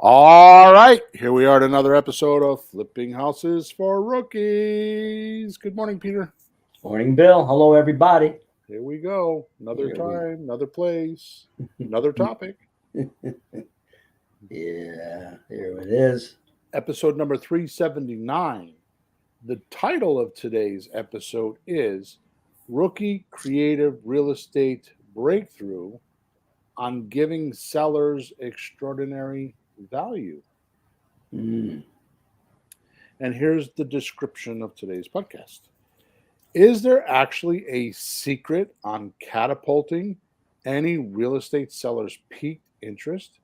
All right, here we are at another episode of Flipping Houses for Rookies. Good morning, Peter. Morning, Bill. Hello, everybody. Here we go. Another Here we time, another place, another topic. Yeah, here it is. Episode number 379. The title of today's episode is Rookie Creative Real Estate Breakthrough on Giving Sellers Extraordinary Value. Mm. And here's the description of today's podcast. Is there actually a secret on catapulting any real estate seller's piqued interest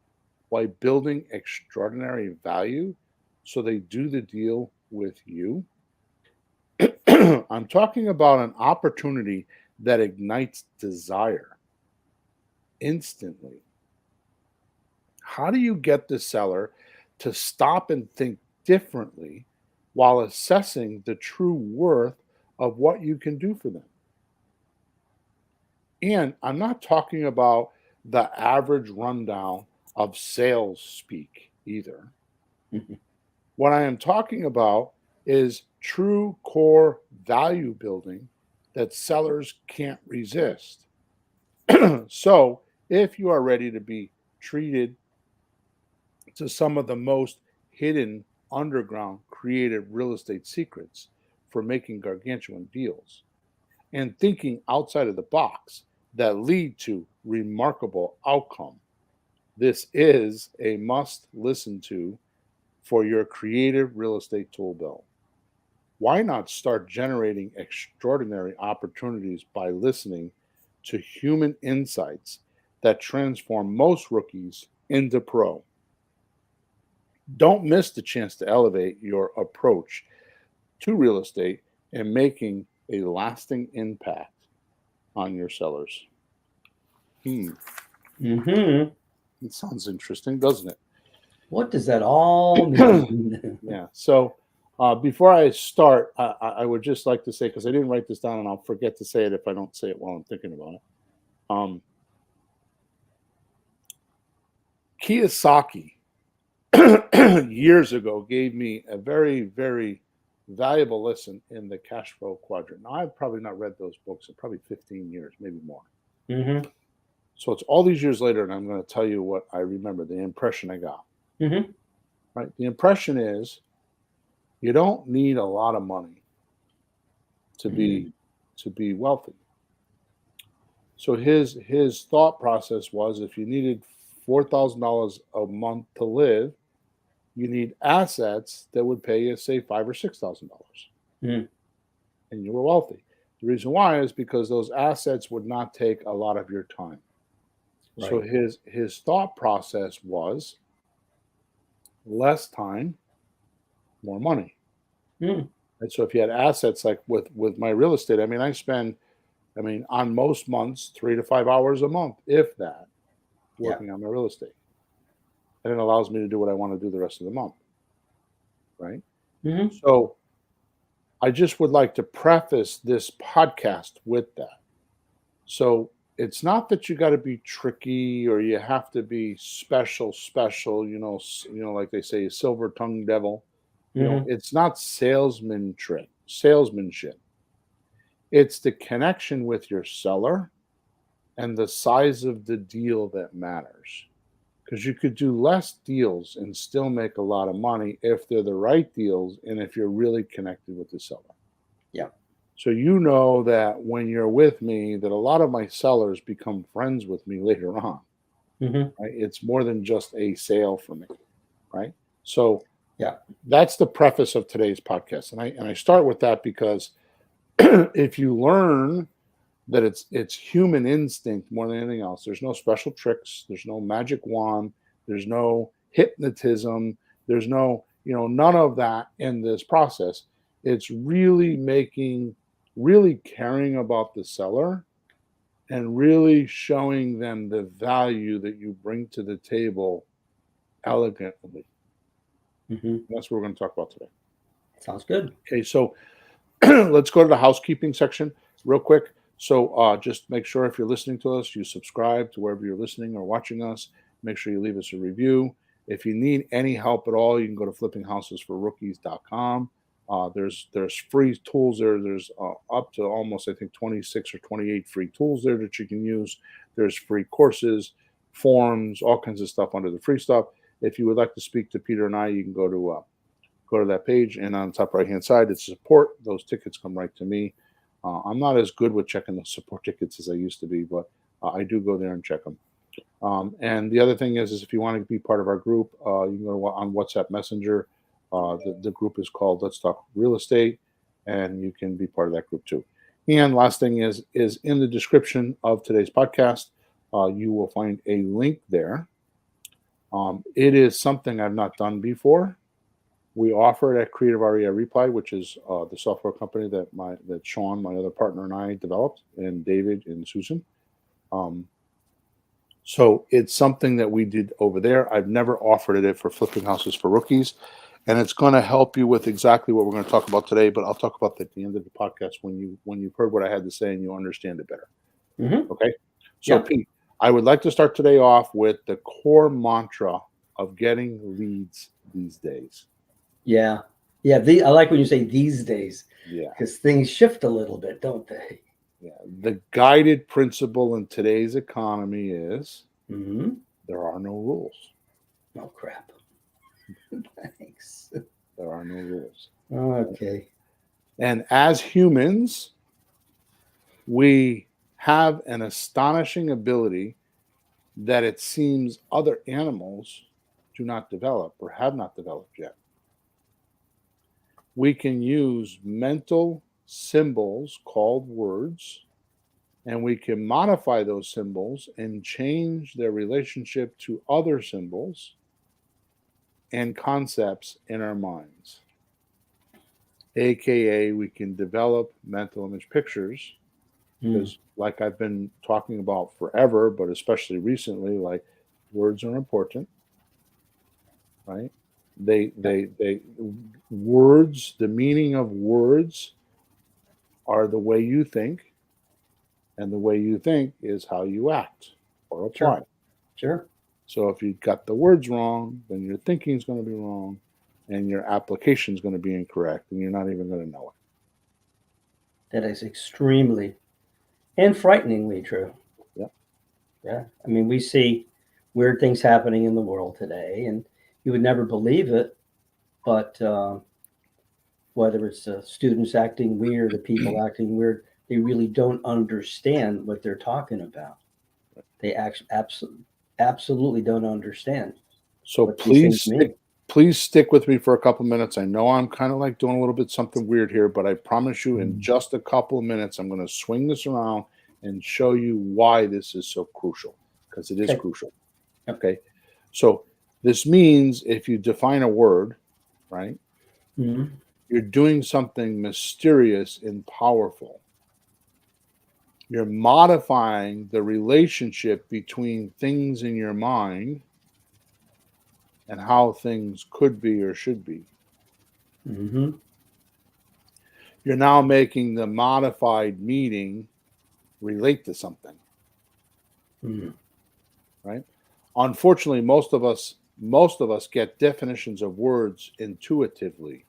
by building extraordinary value so they do the deal with you? I'm talking about an opportunity that ignites desire instantly. How do you get the seller to stop and think differently while assessing the true worth of what you can do for them? And I'm not talking about the average rundown of sales speak either. What I am talking about is true core value building that sellers can't resist. So, if you are ready to be treated to some of the most hidden underground creative real estate secrets for making gargantuan deals and thinking outside of the box that lead to remarkable outcome, this is a must listen to for your creative real estate tool belt. Why not start generating extraordinary opportunities by listening to human insights that transform most rookies into pro? Don't miss the chance to elevate your approach to real estate and making a lasting impact on your sellers. Mm-hmm. It sounds interesting, doesn't it? What does that all mean? Yeah. So before I start, I would just like to say, because I didn't write this down and I'll forget to say it if I don't say it while I'm thinking about it. Kiyosaki years ago gave me a very, very valuable lesson in the cash flow quadrant. Now, I've probably not read those books in probably 15 years, maybe more. Mm-hmm. So it's all these years later, and I'm going to tell you what I remember, the impression I got. Mm-hmm. Right? The impression is you don't need a lot of money to be wealthy. So his thought process was if you needed $4,000 a month to live, you need assets that would pay you, say, $5,000 or $6,000, and you were wealthy. The reason why is because those assets would not take a lot of your time. Right. So his thought process was less time, more money. And so if you had assets like with my real estate, I spend on most months 3 to 5 hours a month, if that, working on my real estate. And it allows me to do what I want to do the rest of the month. Right? Mm-hmm. So I just would like to preface this podcast with that. So it's not that you got to be tricky or you have to be special, like they say, silver tongue devil. It's not salesmanship. It's the connection with your seller and the size of the deal that matters. Because you could do less deals and still make a lot of money if they're the right deals and if you're really connected with the seller. Yeah. So you know that when you're with me, that a lot of my sellers become friends with me later on. Mm-hmm. Right? It's more than just a sale for me, right? So yeah, that's the preface of today's podcast, and I start with that because if you learn that it's human instinct more than anything else. There's no special tricks. There's no magic wand. There's no hypnotism. There's no, none of that in this process. It's really caring about the seller and really showing them the value that you bring to the table elegantly. Mm-hmm. That's what we're going to talk about today. Sounds good. Okay, so let's go to the housekeeping section real quick. So just make sure if you're listening to us, you subscribe to wherever you're listening or watching us. Make sure you leave us a review. If you need any help at all, you can go to flippinghousesforrookies.com. There's free tools there. There's up to almost, I think, 26 or 28 free tools there that you can use. There's free courses, forums, all kinds of stuff under the free stuff. If you would like to speak to Peter and I, you can go to that page, and on the top right hand side, it's support. Those tickets come right to me. I'm not as good with checking the support tickets as I used to be, but I do go there and check them. And the other thing is if you want to be part of our group, you can go on WhatsApp Messenger. The group is called Let's Talk Real Estate, and you can be part of that group too. And last thing is in the description of today's podcast, you will find a link there. It is something I've not done before. We offer it at Creative REI Reply, which is the software company that Sean, my other partner, and I developed, and David and Susan. So it's something that we did over there. I've never offered it for Flipping Houses for Rookies, and it's going to help you with exactly what we're going to talk about today. But I'll talk about that at the end of the podcast when you've heard what I had to say and you understand it better. Mm-hmm. Okay. So Pete, I would like to start today off with the core mantra of getting leads these days. Yeah. I like when you say these days. Yeah. Because things shift a little bit, don't they? Yeah. The guided principle in today's economy is there are no rules. Oh, crap. Thanks. There are no rules. Okay. And as humans, we have an astonishing ability that it seems other animals do not develop or have not developed yet. We can use mental symbols called words, and we can modify those symbols and change their relationship to other symbols and concepts in our minds. AKA, we can develop mental image pictures, because like I've been talking about forever, but especially recently, like words are important, right? They words, the meaning of words are the way you think, and the way you think is how you act or apply. Sure. So if you got the words wrong, then your thinking is going to be wrong, and your application is going to be incorrect, and you're not even going to know it. That is extremely and frighteningly true. Yeah. Yeah. I mean, we see weird things happening in the world today, and you would never believe it, but whether it's students acting weird or people acting weird, they really don't understand what they're talking about. They absolutely don't understand. So please stick with me for a couple minutes. I know I'm kind of like doing a little bit something weird here, but I promise you in just a couple of minutes, I'm going to swing this around and show you why this is so crucial, because it is crucial. Okay. So this means if you define a word, right, you're doing something mysterious and powerful. You're modifying the relationship between things in your mind and how things could be or should be. You're now making the modified meaning relate to something. Right? Unfortunately, most of us get definitions of words intuitively,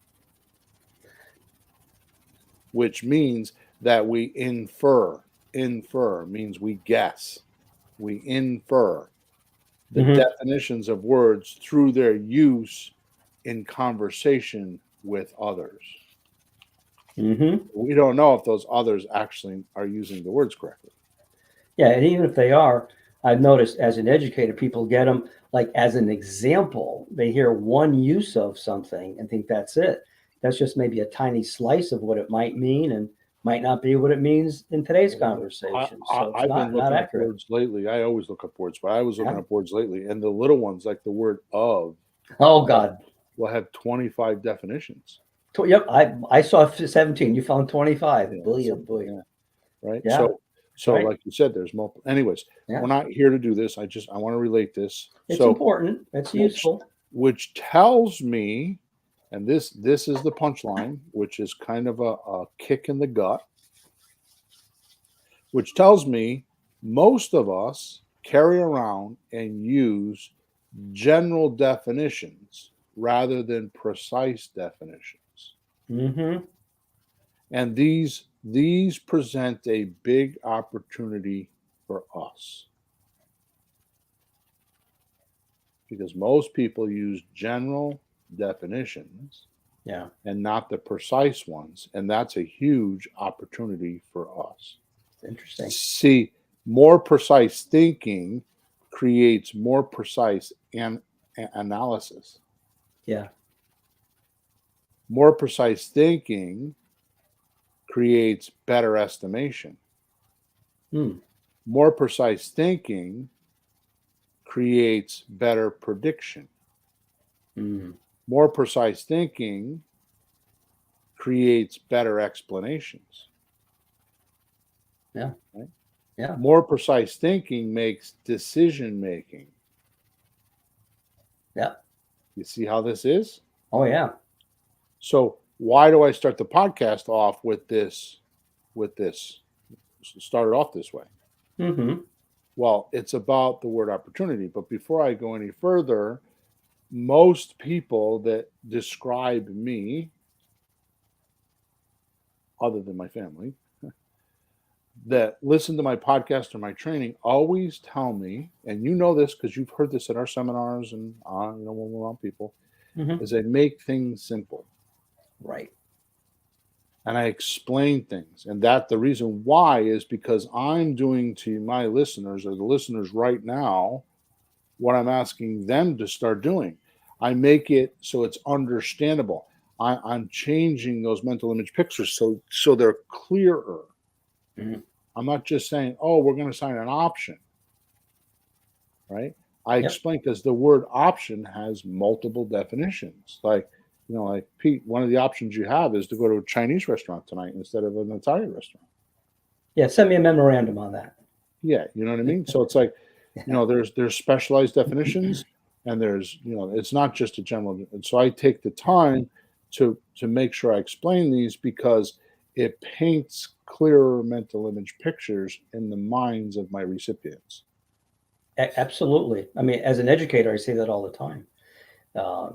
which means that we infer. Infer means we guess. We infer the definitions of words through their use in conversation with others. We don't know if those others actually are using the words correctly. Yeah, and even if they are, I've noticed as an educator, people get them like as an example. They hear one use of something and think that's it. That's just maybe a tiny slice of what it might mean, and might not be what it means in today's conversation. So I've been looking at words lately. I always look up words, but I was looking up words lately, and the little ones, like the word "of," God, will have 25 definitions. Yep, I saw 17. You found 25. Yeah, boy. Right. Yeah. So like you said, there's multiple. Anyways, we're not here to do this. I want to relate this. It's important. It's useful. Which tells me, and this is the punchline, which is kind of a kick in the gut, which tells me most of us carry around and use general definitions rather than precise definitions. Mm-hmm. And these present a big opportunity for us. Because most people use general definitions Yeah. and not the precise ones. And that's a huge opportunity for us. It's interesting. See, more precise thinking creates more precise analysis. Yeah. More precise thinking creates better estimation. Hmm. More precise thinking creates better prediction. Mm. More precise thinking creates better explanations. Yeah. Right? Yeah. More precise thinking makes decision making. Yeah. You see how this is? Oh, yeah. So why do I start the podcast off with this? Start it off this way. Mm-hmm. Well, it's about the word opportunity. But before I go any further, most people that describe me, other than my family, that listen to my podcast or my training always tell me, and you know this because you've heard this at our seminars and when we're around people, Mm-hmm. is I make things simple. Right. And I explain things. And that the reason why is because I'm doing to my listeners or the listeners right now what I'm asking them to start doing. I make it so it's understandable. I'm changing those mental image pictures so they're clearer. Mm-hmm. I'm not just saying, oh, we're going to sign an option, right? I Yep. explain because the word option has multiple definitions. Like Pete, one of the options you have is to go to a Chinese restaurant tonight instead of an Italian restaurant. Yeah. Send me a memorandum on that. Yeah, you know what I mean? So it's like, Yeah. there's specialized definitions and there's, it's not just a general. And so I take the time to make sure I explain these because it paints clearer mental image pictures in the minds of my recipients. Absolutely. I mean, as an educator, I say that all the time.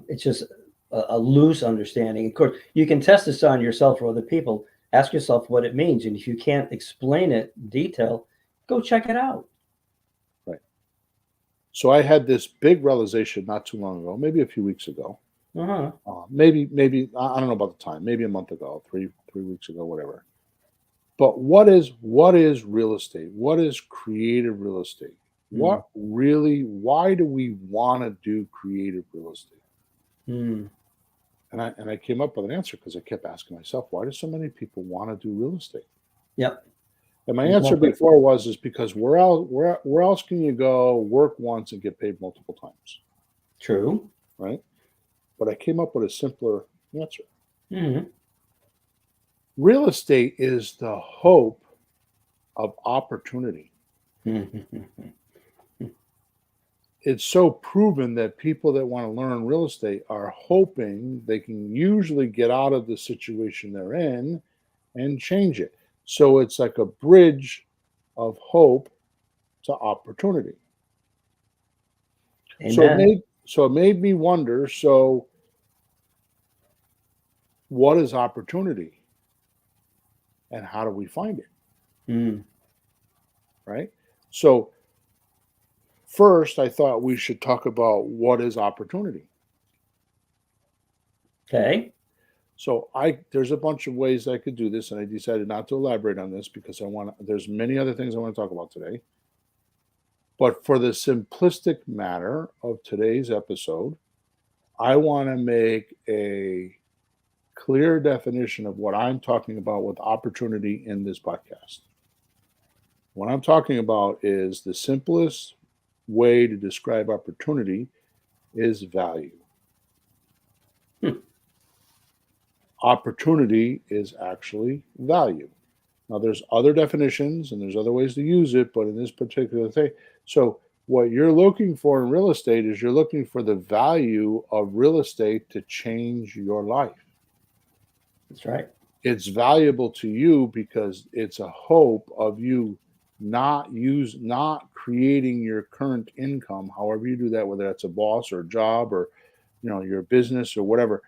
It's just a loose understanding. Of course, you can test this on yourself or other people. Ask yourself what it means. And if you can't explain it in detail, go check it out. Right. So I had this big realization not too long ago, maybe a few weeks ago. Uh-huh. Maybe I don't know about the time. Maybe a month ago, three weeks ago, whatever. But what is real estate? What is creative real estate? Mm. Why do we want to do creative real estate? Mm. And I came up with an answer because I kept asking myself, why do so many people want to do real estate? Yep. And my answer before is because where else can you go work once and get paid multiple times? True. Right? But I came up with a simpler answer. Mm-hmm. Real estate is the hope of opportunity. Mm-hmm. It's so proven that people that want to learn real estate are hoping they can usually get out of the situation they're in and change it. So it's like a bridge of hope to opportunity. Amen. So it made me wonder, so what is opportunity? And how do we find it? Mm. Right? So first I thought we should talk about what is opportunity. Okay. So there's a bunch of ways I could do this, and I decided not to elaborate on this because there's many other things I want to talk about today. But for the simplistic matter of today's episode, I want to make a clear definition of what I'm talking about with opportunity in this podcast. What I'm talking about is the simplest way to describe opportunity is value. Hmm. Opportunity is actually value. Now, there's other definitions and there's other ways to use it, but in this particular thing, so what you're looking for in real estate is you're looking for the value of real estate to change your life. That's right. It's valuable to you because it's a hope of you not creating your current income, however you do that, whether that's a boss or a job or your business or whatever.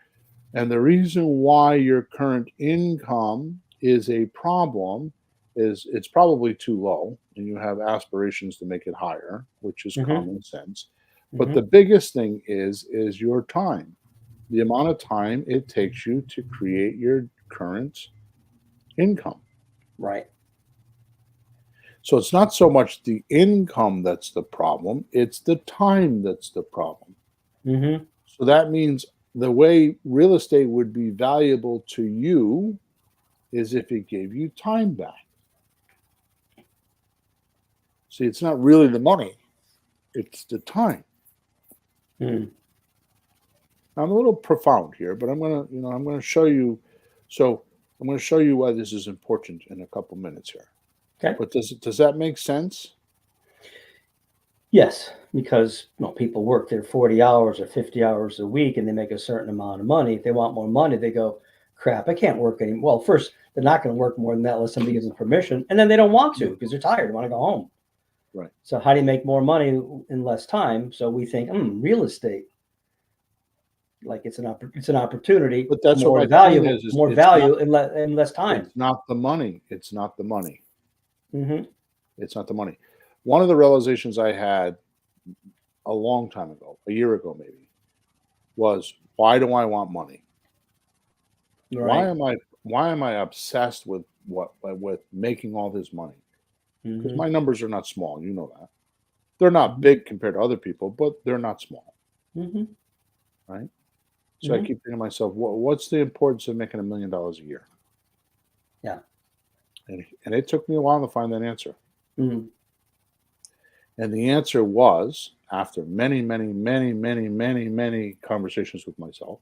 And the reason why your current income is a problem is it's probably too low and you have aspirations to make it higher, which is Mm-hmm. common sense. But Mm-hmm. the biggest thing is your time, the amount of time it takes you to create your current income. Right. So it's not so much the income that's the problem, it's the time that's the problem. Mm-hmm. So that means the way real estate would be valuable to you is if it gave you time back. See, it's not really the money, it's the time. Mm. I'm a little profound here, but I'm gonna show you. So I'm going to show you why this is important in a couple minutes here. Okay. But does that make sense? Yes, because people work their 40 hours or 50 hours a week and they make a certain amount of money. If they want more money, they go, crap, I can't work anymore. Well, first, they're not going to work more than that unless somebody gives them permission. And then they don't want to because they're tired, they want to go home. Right. So how do you make more money in less time? So we think, real estate, like it's an opportunity, But that's more what my point valuable, is more it's value not, in less time. It's not the money. It's not the money. Mm-hmm. It's not the money. One of the realizations I had a long time ago, a year ago maybe, was why do I want money? Right. Why am I obsessed with making all this money? Because Mm-hmm. my numbers are not small, you know that. They're not Mm-hmm. big compared to other people, but they're not small. Mm-hmm. Right? So I keep thinking to myself, what's the importance of making $1 million a year? Yeah. And it took me a while to find that answer. Mm-hmm. And the answer was, after many, many, many, many, many, many conversations with myself,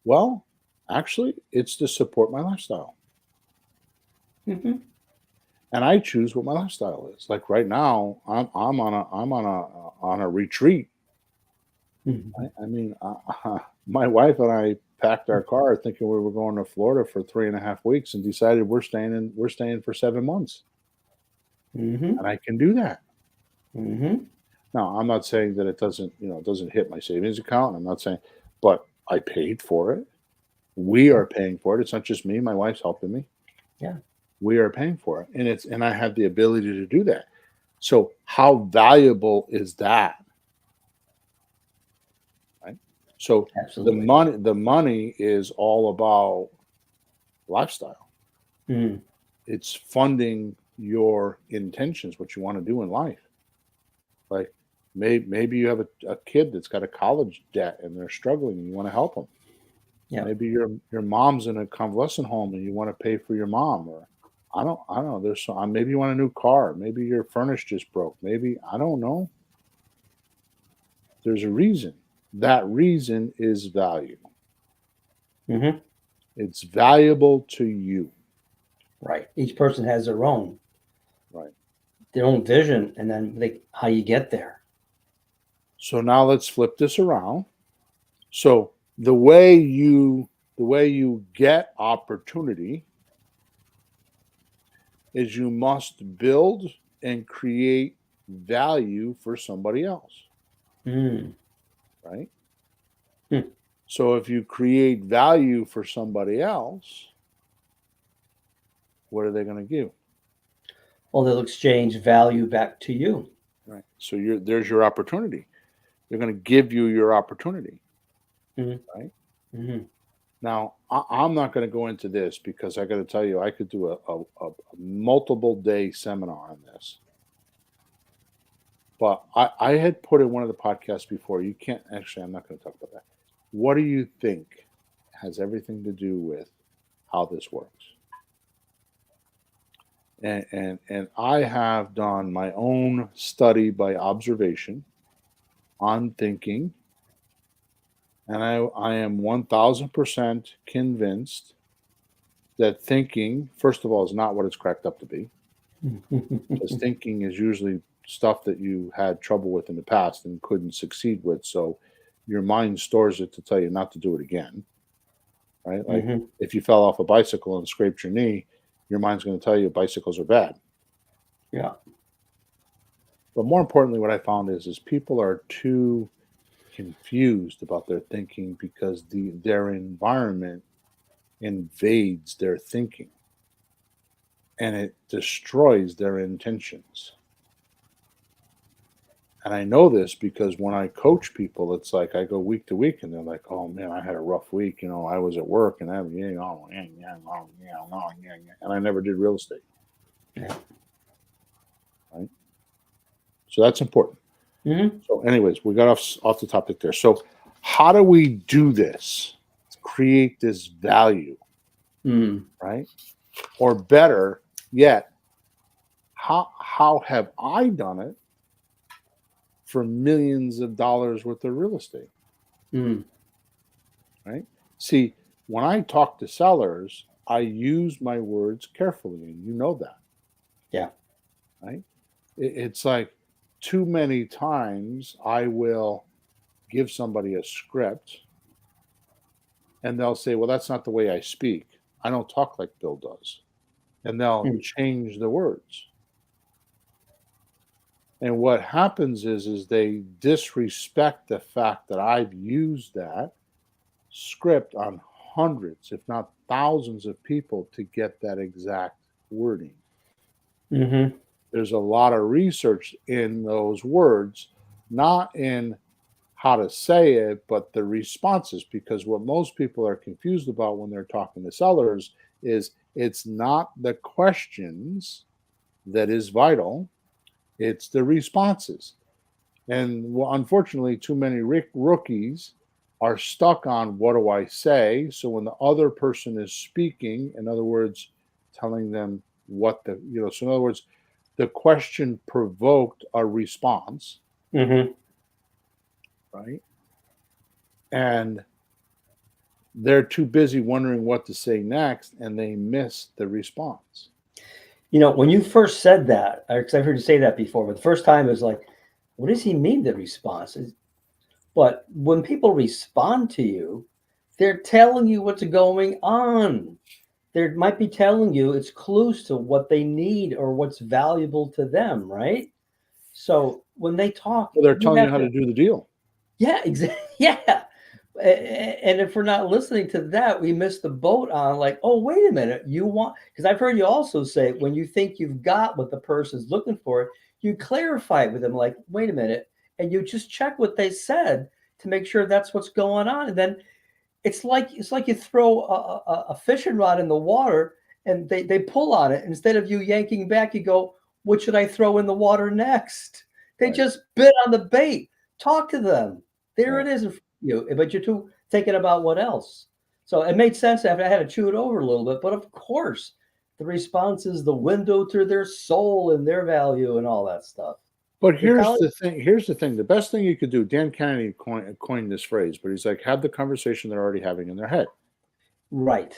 well, actually, it's to support my lifestyle. Mm-hmm. And I choose what my lifestyle is. Like right now, I'm on a retreat. Mm-hmm. I mean, my wife and I packed our car thinking we were going to Florida for 3.5 weeks, and decided we're staying for 7 months, Mm-hmm. and I can do that. Mm-hmm. Now, I'm not saying that it doesn't hit my savings account. I'm not saying, but I paid for it. We are paying for it. It's not just me. My wife's helping me. Yeah. We are paying for it, and I have the ability to do that. So how valuable is that? Right. So Absolutely. the money is all about lifestyle. Mm-hmm. It's funding your intentions, what you want to do in life. Like maybe you have a kid that's got a college debt and they're struggling and you want to help them. Yeah. Maybe your mom's in a convalescent home and you want to pay for your mom, or I don't know. There's some, maybe you want a new car. Maybe your furnace just broke. Maybe I don't know. There's a reason. That reason is value. Mm-hmm. It's valuable to you. Right. Each person has their own vision, and then how you get there. So now let's flip this around. So the way you get opportunity is you must build and create value for somebody else. Mm. Right? Hmm. So if you create value for somebody else, what are they going to give? Well, they'll exchange value back to you. Right. So there's your opportunity. They're going to give you your opportunity. Mm-hmm. Right. Mm-hmm. Now, I'm not going to go into this because I got to tell you, I could do a multiple day seminar on this. But I had put in one of the podcasts before. You can't actually. I'm not going to talk about that. What do you think has everything to do with how this works? And I have done my own study by observation on thinking, and I am 1,000% convinced that thinking, first of all, is not what it's cracked up to be. Because thinking is usually stuff that you had trouble with in the past and couldn't succeed with, so your mind stores it to tell you not to do it again. Right? Like if you fell off a bicycle and scraped your knee, your mind's going to tell you bicycles are bad. Yeah. But more importantly, what I found is people are too confused about their thinking because their environment invades their thinking and it destroys their intentions. And I know this because when I coach people, it's like I go week to week and they're like, oh man, I had a rough week. You know, I was at work and and I never did real estate. Yeah. Right. So that's important. Mm-hmm. So, anyways, we got off the topic there. So, how do we do this? Create this value, right? Or better yet, how have I done it for millions of dollars worth of real estate? Right? See, when I talk to sellers, I use my words carefully, and you know that. Yeah. Right? It's like too many times I will give somebody a script and they'll say, well, that's not the way I speak. I don't talk like Bill does. And they'll change the words. And what happens is they disrespect the fact that I've used that script on hundreds, if not thousands of people to get that exact wording. Mm-hmm. There's a lot of research in those words, not in how to say it, but the responses. Because what most people are confused about when they're talking to sellers is it's not the questions that is vital, it's the responses. And unfortunately, too many rookies are stuck on what do I say? So when the other person is speaking, in other words, telling them what so in other words, the question provoked a response, right? And they're too busy wondering what to say next and they miss the response. You know, when you first said that, because I've heard you say that before, but the first time it was like, what does he mean, the response? But when people respond to you, they're telling you what's going on. They might be telling you it's clues to what they need or what's valuable to them, right? So when they talk, Well, they're telling you how to do the deal. Yeah, exactly. Yeah. And if we're not listening to that, we miss the boat on like, oh, wait a minute. Because I've heard you also say when you think you've got what the person's looking for, you clarify it with them like, wait a minute. And you just check what they said to make sure that's what's going on. And then it's like you throw a fishing rod in the water and they pull on it. Instead of you yanking back, you go, what should I throw in the water next? They just bit on the bait. Talk to them. There it is in front of you, but you're too thinking about what else. So it made sense after I had to chew it over a little bit. But of course, the response is the window to their soul and their value and all that stuff. But here's the thing. The best thing you could do, Dan Kennedy coined this phrase, but he's like, have the conversation they're already having in their head. Right.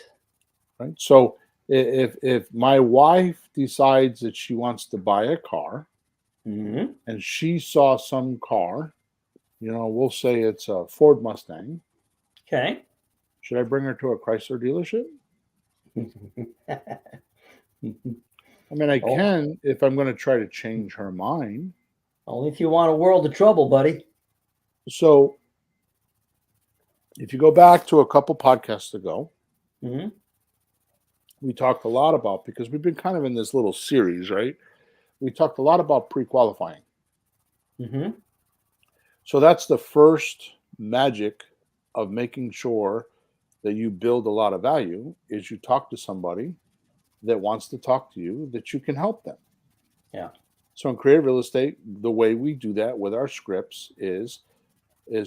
Right. So if my wife decides that she wants to buy a car and she saw some car, we'll say it's a Ford Mustang. Okay. Should I bring her to a Chrysler dealership? I mean, I can if I'm going to try to change her mind. Only if you want a world of trouble, buddy. So if you go back to a couple podcasts ago, we talked a lot about, because we've been kind of in this little series, right? We talked a lot about pre-qualifying. So that's the first magic of making sure that you build a lot of value is you talk to somebody that wants to talk to you, that you can help them. Yeah. So in creative real estate, the way we do that with our scripts is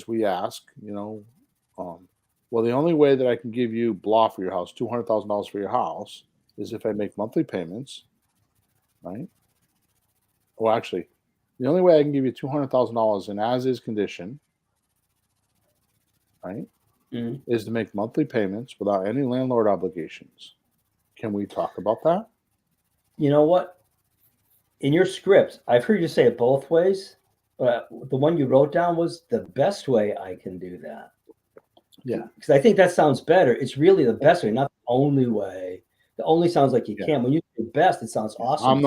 we ask, well, the only way that I can give you blah for your house, $200,000 for your house, is if I make monthly payments, right? Well, actually, the only way I can give you $200,000 in as-is condition, right, is to make monthly payments without any landlord obligations. Can we talk about that? You know what? In your script, I've heard you say it both ways, but the one you wrote down was the best way I can do that. Yeah. Because I think that sounds better. It's really the best way, not the only way. It only sounds like you Yeah. can. When you say best, it sounds awesome. I'm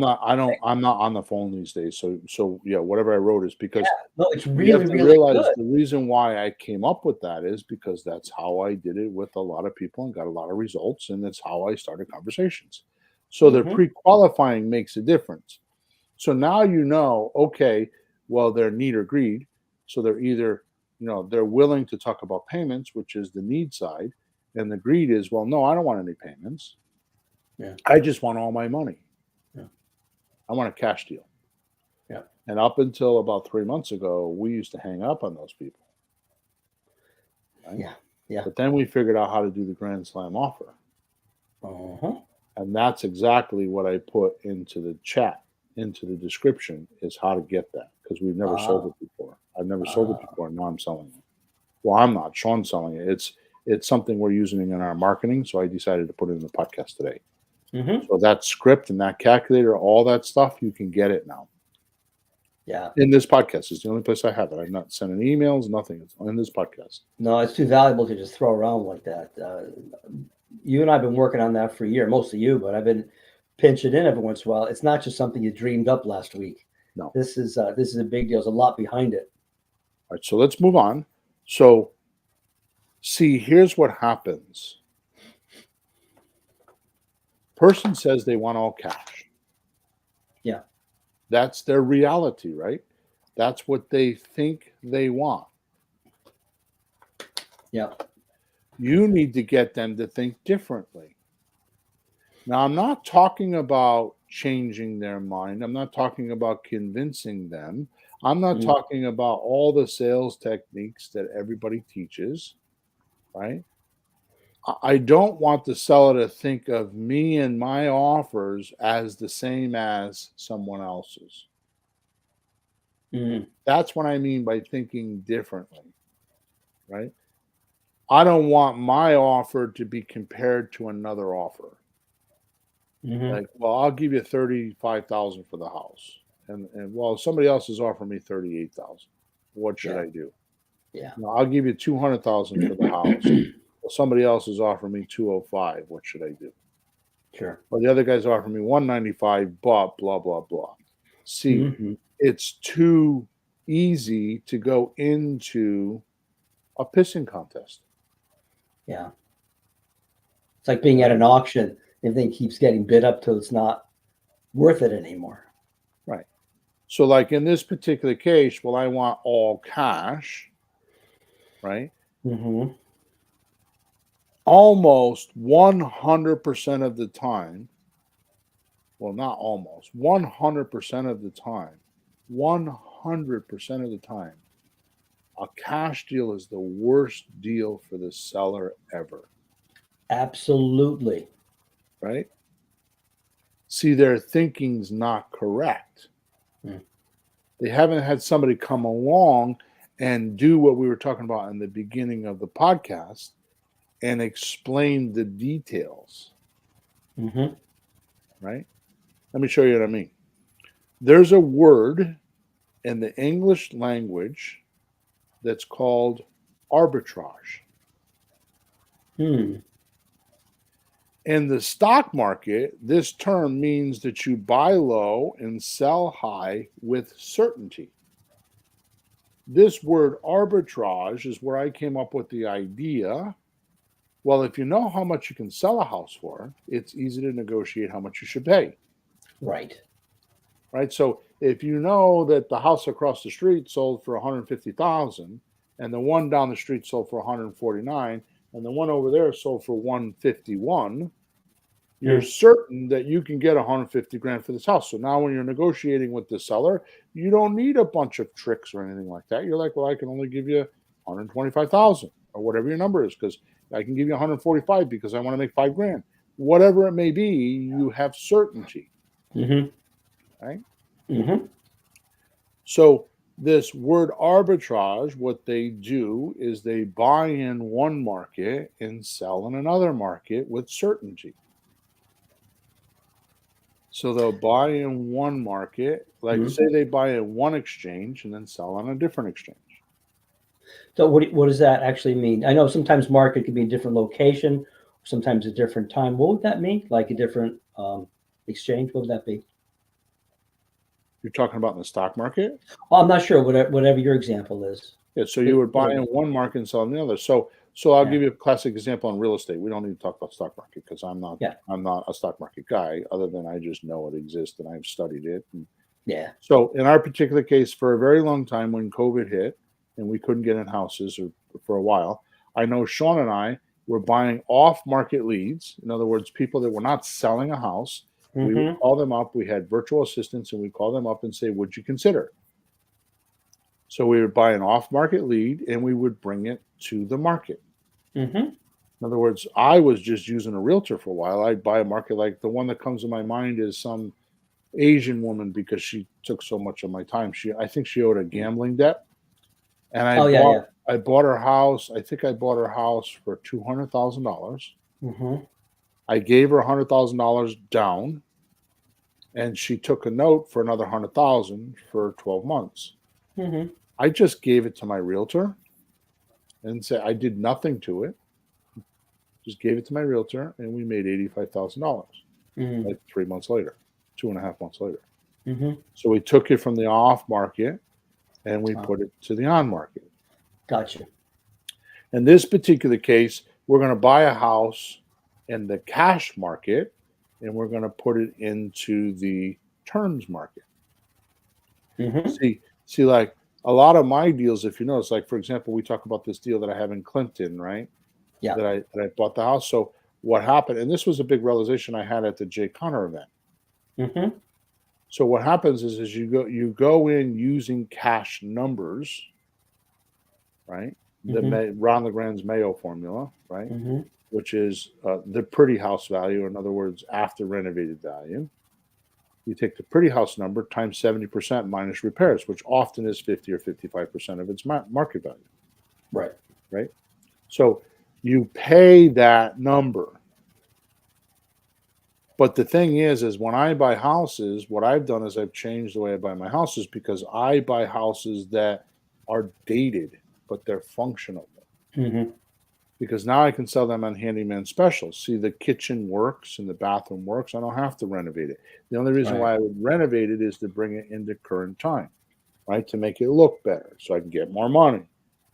not on the phone these days. So yeah, whatever I wrote is because No, it's you really, have to really realize good. the reason why I came up with that is because that's how I did it with a lot of people and got a lot of results, and that's how I started conversations. So the Mhm. pre-qualifying makes a difference. So now okay, well, they're need or greed. So they're either, they're willing to talk about payments, which is the need side, and the greed is, well, no, I don't want any payments. Yeah. I just want all my money. Yeah. I want a cash deal. Yeah. And up until about 3 months ago, we used to hang up on those people. Right? Yeah. Yeah. But then we figured out how to do the Grand Slam offer. Uh-huh. And that's exactly what I put into the chat, into the description, is how to get that. Because we've never sold it before. I've never sold it before, and now I'm selling it. Well, I'm not. Sean's selling it. It's something we're using in our marketing, so I decided to put it in the podcast today. Mm-hmm. So that script and that calculator, all that stuff, you can get it now. Yeah. In this podcast. It's the only place I have it. I'm not sending emails, nothing. It's in this podcast. No, it's too valuable to just throw around like that. You and I have been working on that for a year, most of you, but I've been pinching in every once in a while. It's not just something you dreamed up last week. No. This is a big deal. There's a lot behind it. All right, so let's move on. So, see, here's what happens. Person says they want all cash. Yeah. That's their reality, right? That's what they think they want. Yeah. You need to get them to think differently. Now, I'm not talking about changing their mind. I'm not talking about convincing them. I'm not talking about all the sales techniques that everybody teaches, right? I don't want the seller to think of me and my offers as the same as someone else's. Mm-hmm. That's what I mean by thinking differently, right? I don't want my offer to be compared to another offer. Mm-hmm. Like, well, I'll give you 35,000 for the house, and well, somebody else is offering me 38,000. What should I do? Yeah. No, I'll give you 200,000 for the house. Well, somebody else is offering me 205. What should I do? Sure. Well, the other guy's offering me 195, but blah blah blah. See, it's too easy to go into a pissing contest. Yeah. It's like being at an auction. Everything keeps getting bid up till it's not worth it anymore. Right. So, like in this particular case, well, I want all cash, right? Mm-hmm. Almost 100% of the time, well, not almost, 100% of the time, 100% of the time, a cash deal is the worst deal for the seller ever. Absolutely. Right? See, their thinking's not correct. They haven't had somebody come along and do what we were talking about in the beginning of the podcast and explain the details. Mm-hmm. Right? Let me show you what I mean. There's a word in the English language that's called arbitrage. In the stock market, this term means that you buy low and sell high with certainty. This word arbitrage is where I came up with the idea. Well, if you know how much you can sell a house for, it's easy to negotiate how much you should pay. Right. Right. So if you know that the house across the street sold for 150,000 and the one down the street sold for 149 and the one over there sold for 151, you're certain that you can get 150 grand for this house. So now when you're negotiating with the seller, you don't need a bunch of tricks or anything like that. You're like, well, I can only give you 125,000 or whatever your number is, because I can give you 145 because I want to make 5 grand. Whatever it may be, you have certainty. Right? So this word arbitrage, what they do is they buy in one market and sell in another market with certainty. So they'll buy in one market, like say they buy in one exchange and then sell on a different exchange. So what does that actually mean? I know sometimes market could be a different location. sometimes a different time. What would that mean? Like a different exchange? What would that be? You're talking about in the stock market? Well, I'm not sure. Whatever your example is. Yeah, so you would buy in one market and sell in the other. So I'll give you a classic example on real estate. We don't need to talk about stock market because I'm not a stock market guy, other than I just know it exists and I've studied it. And so in our particular case, for a very long time when COVID hit and we couldn't get in houses for a while, I know Sean and I were buying off-market leads. In other words, people that were not selling a house. We would call them up. We had virtual assistants, and we call them up and say, "Would you consider?" So we would buy an off-market lead, and we would bring it to the market. In other words, I was just using a realtor for a while. I'd buy a market, like the one that comes to my mind is some Asian woman, because she took so much of my time. I think she owed a gambling debt, and I bought her house. I think I bought her house for $200,000. I gave her $100,000 down, and she took a note for another $100,000 for 12 months. I just gave it to my realtor and said I did nothing to it. Just gave it to my realtor, and we made $85,000 like 3 months later, 2.5 months later. So we took it from the off market and we put it to the on market. Gotcha. In this particular case, we're going to buy a house in the cash market, and we're going to put it into the terms market. See, like a lot of my deals, if you notice, like for example, we talk about this deal that I have in Clinton, right? Yeah. That I bought the house. So what happened, and this was a big realization I had at the Jay Conner event. So what happens is you go in using cash numbers, right? The Ron LeGrand's Mayo formula, right? Which is the pretty house value. In other words, after renovated value. You take the pretty house number times 70% minus repairs, which often is 50 or 55% of its market value. Right. So you pay that number. But the thing is when I buy houses, what I've done is I've changed the way I buy my houses, because I buy houses that are dated, but they're functional. Because now I can sell them on handyman specials. See, the kitchen works and the bathroom works. I don't have to renovate it. The only reason why I would renovate it is to bring it into current time, right? To make it look better so I can get more money.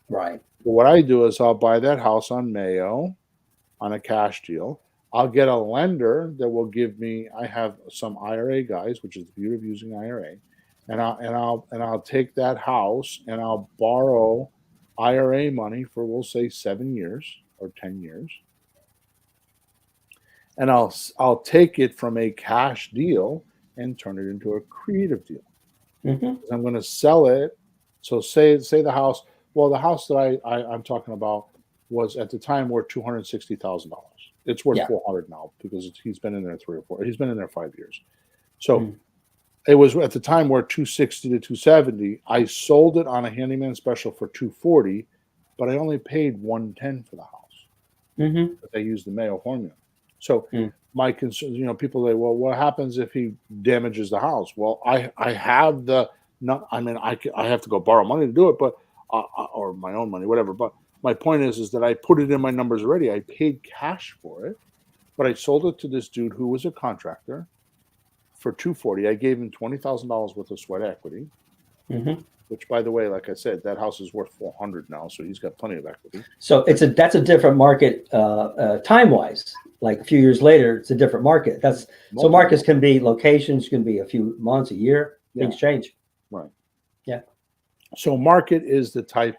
But what I do is I'll buy that house on Mayo on a cash deal. I'll get a lender that will give me, I have some IRA guys, which is the beauty of using IRA. And I'll take that house and I'll borrow IRA money for, we'll say, 7 years or 10 years. And I'll take it from a cash deal and turn it into a creative deal. I'm going to sell it. So say the house, well, the house that I'm talking about was at the time worth $260,000. It's worth $400 now because he's been in there 3 or 4. He's been in there 5 years. So it was at the time worth $260 to $270. I sold it on a handyman special for $240, but I only paid $110 for the house. But they used the Mayo formula. So my concern, people say, well, what happens if he damages the house? Well, I have I have to go borrow money to do it, but or my own money, whatever. But my point is that I put it in my numbers already. I paid cash for it, but I sold it to this dude who was a contractor for $240. I gave him $20,000 worth of sweat equity, which, by the way, like I said, that house is worth $400 now, so he's got plenty of equity. So that's a different market time wise. Like a few years later, it's a different market. So markets can be locations, can be a few months, a year. Things change. Right. Yeah. So market is the type.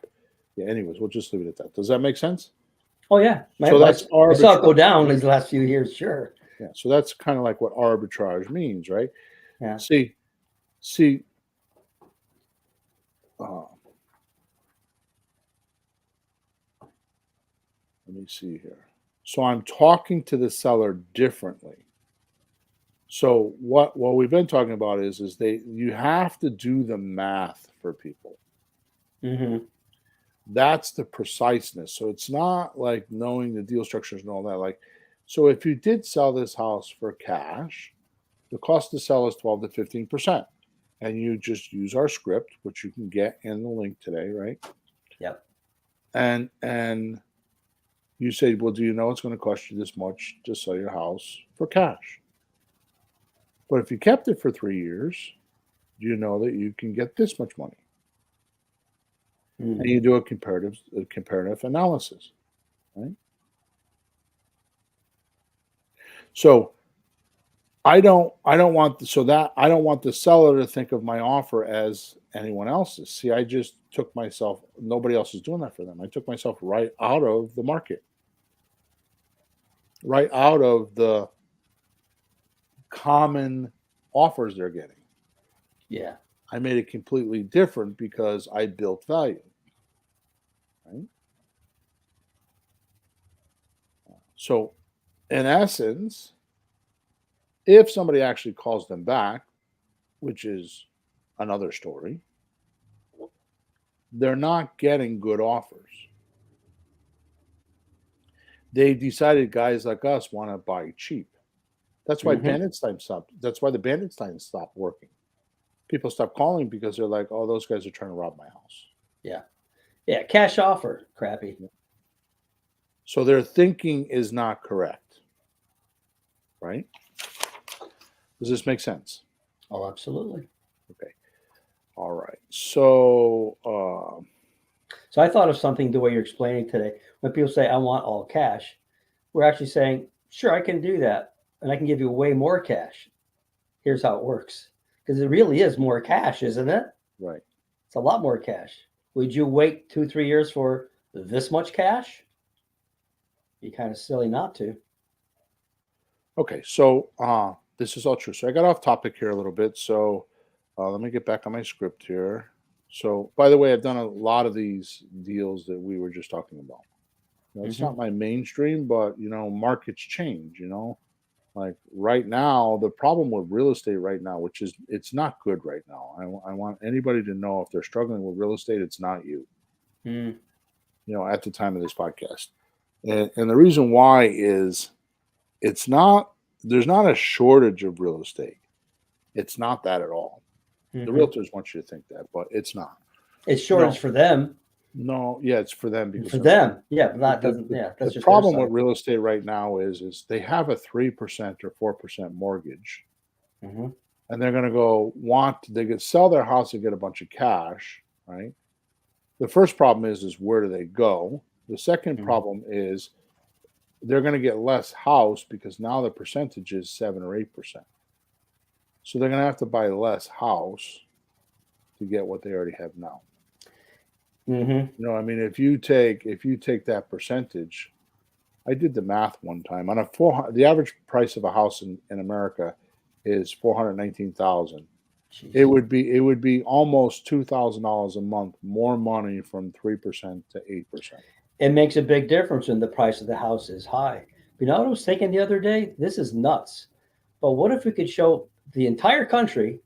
Yeah. Anyways, we'll just leave it at that. Does that make sense? Oh yeah. So that's arbitrage. I saw it go down these last few years. Sure. Yeah. So that's kind of like what arbitrage means, right? Yeah. See. Let me see here. So I'm talking to the seller differently. So what we've been talking about is you have to do the math for people. That's the preciseness. So it's not like knowing the deal structures and all that. Like, so if you did sell this house for cash, the cost to sell is 12 to 15%. And you just use our script, which you can get in the link today, right? Yep. And You say, well, do you know it's going to cost you this much to sell your house for cash? But if you kept it for 3 years, do you know that you can get this much money? And you do a comparative analysis, right? So I don't want the seller to think of my offer as anyone else's. See, I just took myself. Nobody else is doing that for them. I took myself right out of the market, right out of the common offers they're getting. Yeah. I made it completely different because I built value. Right? So, in essence, if somebody actually calls them back, which is another story, they're not getting good offers. They decided guys like us want to buy cheap. That's why bandit signs stopped. That's why the bandit signs stopped working. People stopped calling because they're like, "Oh, those guys are trying to rob my house." Yeah. Yeah. Cash offer. Crappy. So their thinking is not correct, right? Does this make sense? Oh, absolutely. Okay. All right. So, So I thought of something the way you're explaining today. When people say, I want all cash, we're actually saying, sure, I can do that. And I can give you way more cash. Here's how it works. Because it really is more cash, isn't it? right. It's a lot more cash. Would you wait 2-3 years for this much cash? Be kind of silly not to. Okay. So, this is all true. So I got off topic here a little bit. So let me get back on my script here. So, by the way, I've done a lot of these deals that we were just talking about. It's not my mainstream, but markets change. Like right now, the problem with real estate right now, which is it's not good right now. I want anybody to know if they're struggling with real estate, it's not you. Mm. At the time of this podcast, and the reason why is it's not. There's not a shortage of real estate. It's not that at all. The realtors want you to think that, but it's not. It's shortage for them. No, yeah, it's for them because For them, yeah, but that doesn't. the, Yeah, that's the just problem their with side. real estate right now is they have a 3% or 4% mortgage, Mhm. and they're going to they could sell their house and get a bunch of cash, right? The first problem is where do they go? The second Mhm. problem is they're going to get less house because now the percentage is 7 or 8%. So they're going to have to buy less house to get what they already have now. I mean, if you take that percentage, I did the math one time on the average price of a house in America is 419,000. It would be almost $2,000 a month more money from 3% to 8%. It makes a big difference when the price of the house is high. You know what I was thinking the other day? This is nuts. But what if we could show the entire country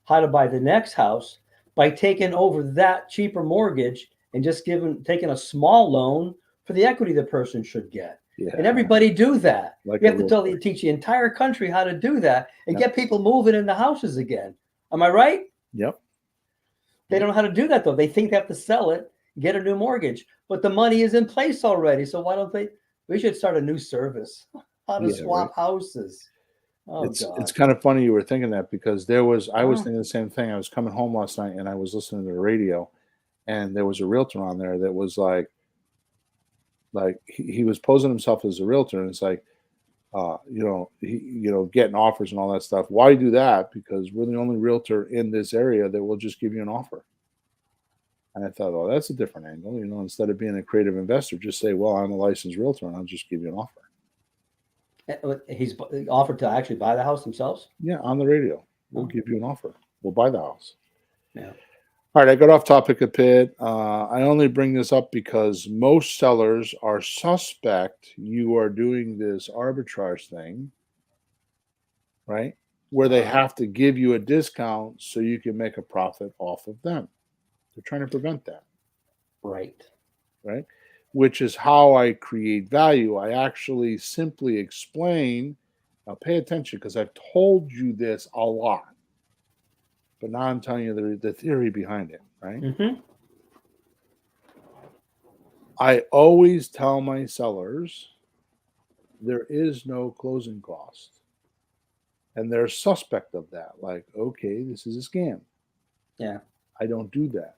how to buy the next house by taking over that cheaper mortgage and just taking a small loan for the equity the person should get? Yeah, And everybody do that. like We a have to realtor. teach the entire country how to do that and Yep. get people moving into houses again. Am I right? Yep. They don't know how to do that though. They think they have to sell it, get a new mortgage, but the money is in place already. So why don't they? We should start a new service. How to Yeah, right. swap houses. Oh It's God. kind of funny you were thinking that because I was Huh? thinking the same thing. I was coming home last night and I was listening to the radio, and there was a realtor on there that was like he was posing himself as a realtor, and it's like getting offers and all that stuff. Why do that? Because we're the only realtor in this area that will just give you an offer. And I thought, oh, that's a different angle. Instead of being a creative investor, just say, well, I'm a licensed realtor and I'll just give you an offer. He's offered to actually buy the house themselves. Yeah, on the radio. We'll give you an offer. We'll buy the house. Yeah. All right, I got off topic a bit. I only bring this up because most sellers are suspect you are doing this arbitrage thing, right? Where they have to give you a discount so you can make a profit off of them. They're trying to prevent that. Right. Right? Which is how I create value. I actually simply explain. Now, pay attention because I've told you this a lot, but now I'm telling you the theory behind it, right? Mm-hmm. I always tell my sellers there is no closing cost. And they're suspect of that. Like, okay, this is a scam. Yeah. I don't do that.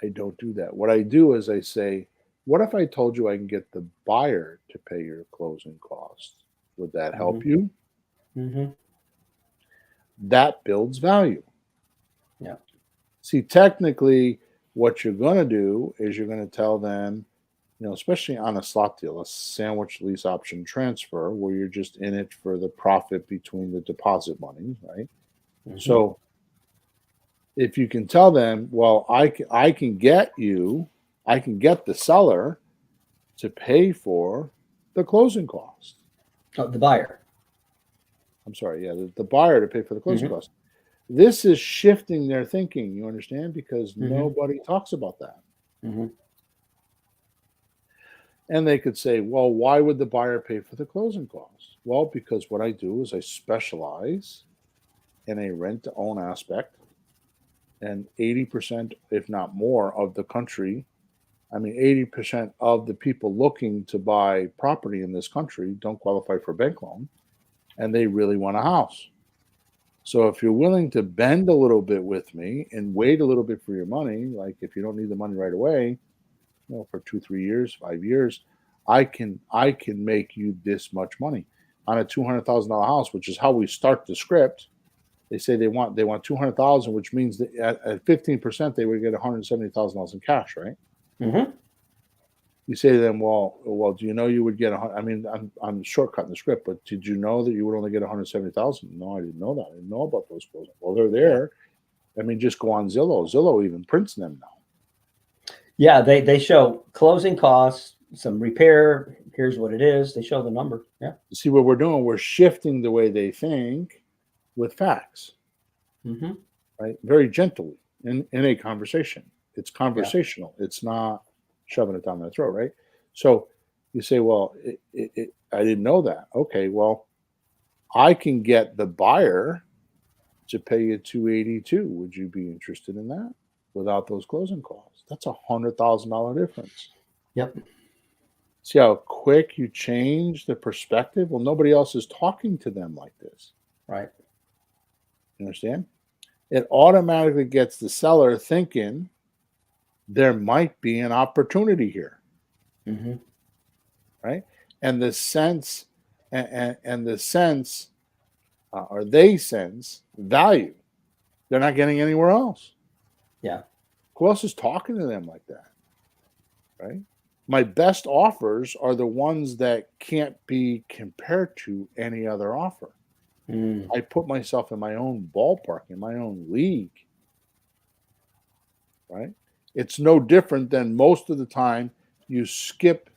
I don't do that. What I do is I say, what if I told you I can get the buyer to pay your closing costs? Would that help you? Mm-hmm. That builds value. Yeah. See, technically, what you're going to do is you're going to tell them, especially on a slot deal, a sandwich lease option transfer, where you're just in it for the profit between the deposit money, right? Mm-hmm. So if you can tell them, well, I can get the seller to pay for the closing cost. Oh, the buyer. I'm sorry, yeah, the buyer to pay for the closing Mm-hmm. cost. This is shifting their thinking, you understand? Because Mm-hmm. nobody talks about that. Mm-hmm. And they could say, well, why would the buyer pay for the closing costs? Well, because what I do is I specialize in a rent to own aspect, and 80%, if not more, of the country, 80% of the people looking to buy property in this country don't qualify for a bank loan, and they really want a house. So if you're willing to bend a little bit with me and wait a little bit for your money, like if you don't need the money right away, for 2, 3 years, 5 years, I can make you this much money on a $200,000 house, which is how we start the script. They say they want 200,000, which means that at 15% they would get $170,000 in cash, right? Mm-hmm. You say to them, well, do you know you would get I'm shortcutting the script, but did you know that you would only get 170,000? No, I didn't know that. I didn't know about those closings. Well, they're there. Yeah. Just go on Zillow. Zillow even prints them now. Yeah, they show closing costs, some repair. Here's what it is. They show the number. Yeah. See what we're doing? We're shifting the way they think with facts, Mm-hmm. right? Very gently in a conversation. It's conversational. Yeah. It's not shoving it down their throat, right? So you say, well, I didn't know that. Okay, well, I can get the buyer to pay you $282. Would you be interested in that without those closing costs? That's $100,000 difference. Yep. See how quick you change the perspective? Well, nobody else is talking to them like this. Right. You understand? It automatically gets the seller thinking there might be an opportunity here. Mm-hmm. Right? And the sense, or they sense value. They're not getting anywhere else. Yeah. Who else is talking to them like that? Right? My best offers are the ones that can't be compared to any other offer. Mm. I put myself in my own ballpark, in my own league. Right? It's no different than most of the time you skip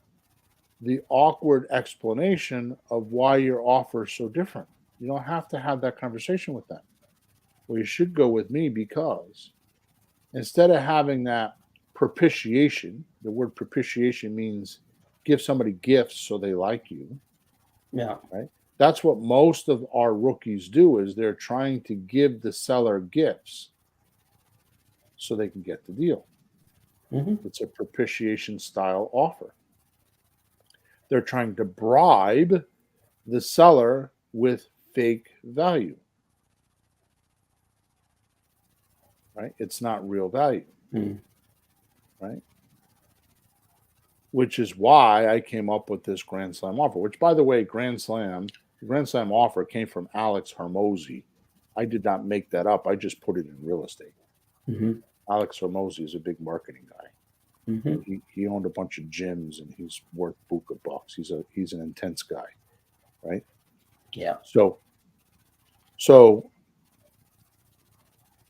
the awkward explanation of why your offer is so different. You don't have to have that conversation with them. Well, you should go with me because instead of having that propitiation, the word propitiation means give somebody gifts so they like you. Yeah. Right? That's what most of our rookies do is they're trying to give the seller gifts so they can get the deal. Mm-hmm. It's a propitiation style offer. They're trying to bribe the seller with fake value. Right? It's not real value. Mm. Right? Which is why I came up with this Grand Slam offer, which, by the way, Grand Slam offer came from Alex Hormozy. I did not make that up. I just put it in real estate. Mm-hmm. Alex Hormozy is a big marketing guy. Mm-hmm. He owned a bunch of gyms and he's worth buku bucks. He's an intense guy, right? Yeah. So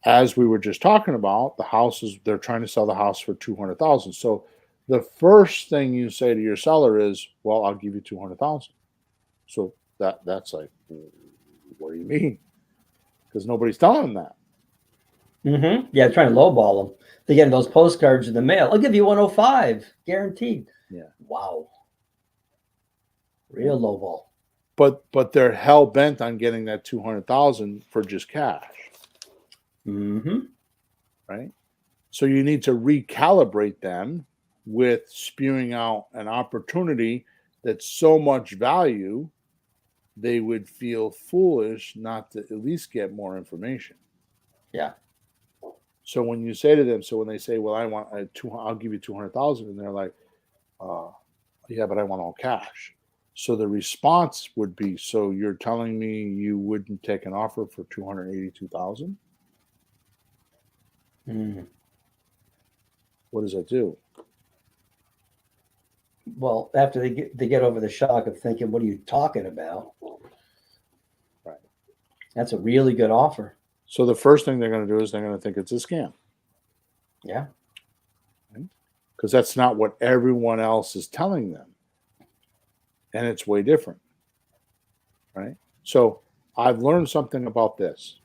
as we were just talking about, the houses, they're trying to sell the house for $200,000. So the first thing you say to your seller is, well, I'll give you $200,000. So that's like, what do you mean? Because nobody's telling them that. Mm-hmm. Yeah, trying to lowball them. They get those postcards in the mail. I'll give you 105, guaranteed. Yeah. Wow. Real lowball. But they're hell bent on getting that $200,000 for just cash. Mm-hmm. Right? So you need to recalibrate them with spewing out an opportunity that's so much value, they would feel foolish not to at least get more information. Yeah. So when you say to them, so when they say, "Well, I'll give you 200,000," and they're like, "Yeah, but I want all cash." So the response would be, "So you're telling me you wouldn't take an offer for 282,000? Mm. What does that do?" Well, after they get over the shock of thinking, "What are you talking about?" Right. That's a really good offer. So the first thing they're going to do is they're going to think it's a scam. Yeah. Because that's not what everyone else is telling them. And it's way different. Right? So I've learned something about this.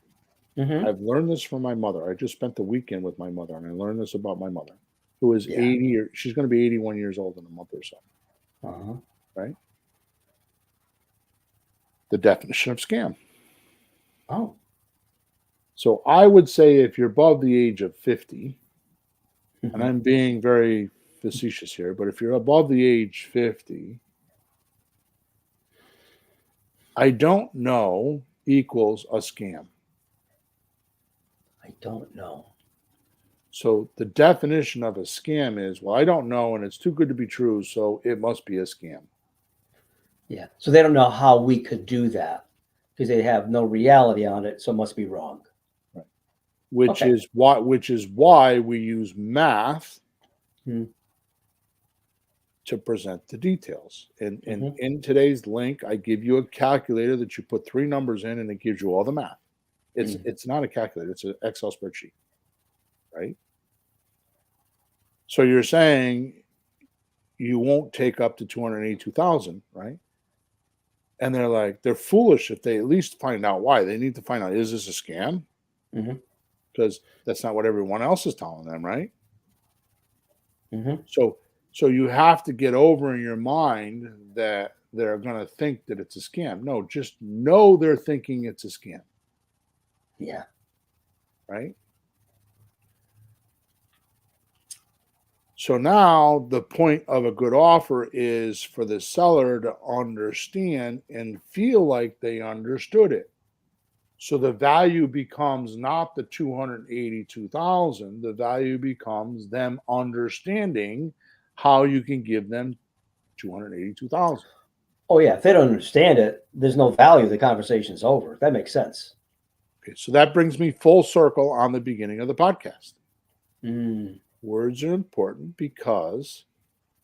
Mm-hmm. I've learned this from my mother. I just spent the weekend with my mother, and I learned this about my mother, who is Yeah. 80, or she's going to be 81 years old in a month or so. Uh-huh. Right? The definition of scam. Oh. So I would say if you're above the age of 50, and I'm being very facetious here, but if you're above the age 50, I don't know equals a scam. I don't know. So the definition of a scam is, well, I don't know, and it's too good to be true, so it must be a scam. Yeah. So they don't know how we could do that because they have no reality on it, so it must be wrong. Right. Which Okay. is why we use math to present the details. And in today's link, I give you a calculator that you put 3 numbers in, and it gives you all the math. It's not a calculator; it's an Excel spreadsheet, right? So you're saying you won't take up to 282,000, right? And they're like, they're foolish if they at least find out why. They need to find out, is this a scam? Because that's not what everyone else is telling them, right? So you have to get over in your mind that they're going to think that it's a scam. No, just know they're thinking it's a scam. Yeah. Right? So now the point of a good offer is for the seller to understand and feel like they understood it. So the value becomes not the 282,000, the value becomes them understanding how you can give them 282,000. Oh yeah. If they don't understand it, there's no value. The conversation's over. That makes sense. Okay, so that brings me full circle on the beginning of the podcast. Mm. Words are important because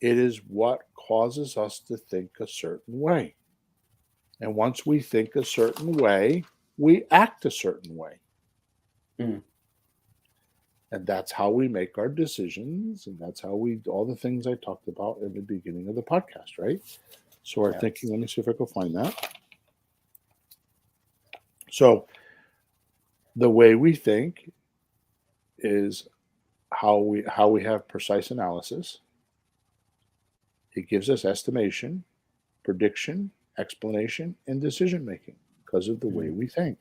it is what causes us to think a certain way. And once we think a certain way, we act a certain way. Mm. And that's how we make our decisions. And that's how all the things I talked about in the beginning of the podcast, right? So our thinking, let me see if I can find that. So the way we think is how we have precise analysis. It gives us estimation, prediction, explanation, and decision making because of the way we think.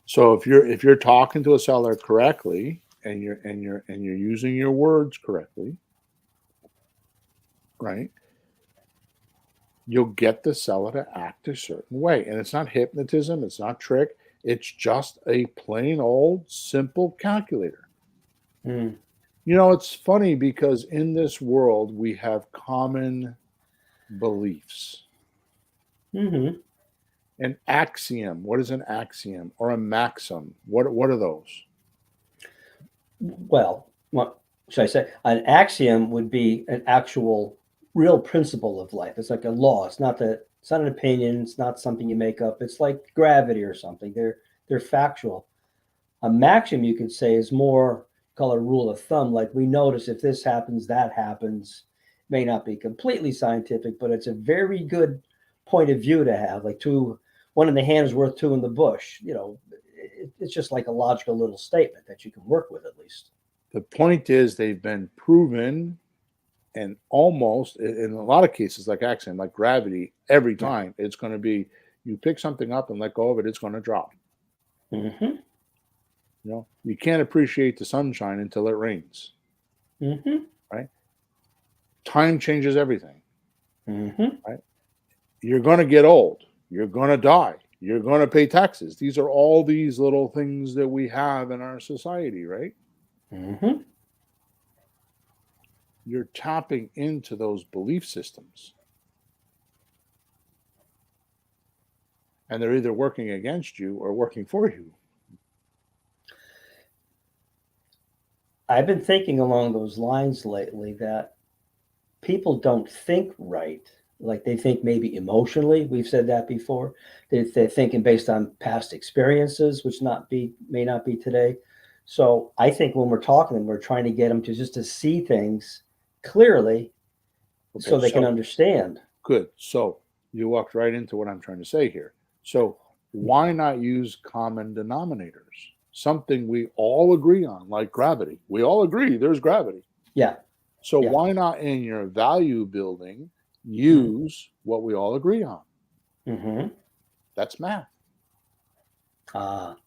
So if you're talking to a seller correctly and you're using your words correctly, right, you'll get the seller to act a certain way. And it's not hypnotism, it's not trick, it's just a plain old simple calculator. It's funny because in this world we have common beliefs. An axiom. What is an axiom or a maxim? What are those? Well, what should I say? An axiom would be an actual real principle of life. It's like a law. It's not an opinion. It's not something you make up. It's like gravity or something. They're factual. A maxim, you could say, is more call it a rule of thumb. Like we notice if this happens, that happens. It may not be completely scientific, but it's a very good point of view to have. Like one in the hand is worth 2 in the bush. It's just like a logical little statement that you can work with at least. The point is they've been proven, and almost in a lot of cases, like axiom, like gravity, every time it's going to be you pick something up and let go of it, it's going to drop. You can't appreciate the sunshine until it rains. right? Time changes everything. Mm-hmm. Right? You're going to get old. You're going to die. You're going to pay taxes. These are all these little things that we have in our society, right? Mm-hmm. You're tapping into those belief systems. And they're either working against you or working for you. I've been thinking along those lines lately that people don't think right. Like they think maybe emotionally. We've said that before. They're thinking based on past experiences, which may not be today. So I think when we're talking to them, we're trying to get them to just to see things clearly Okay, so they can understand. Good. So you walked right into what I'm trying to say here. So why not use common denominators? Something we all agree on, like gravity. We all agree there's gravity. Yeah. So Yeah. why not in your value building use what we all agree on? Mm-hmm. That's math. Ah.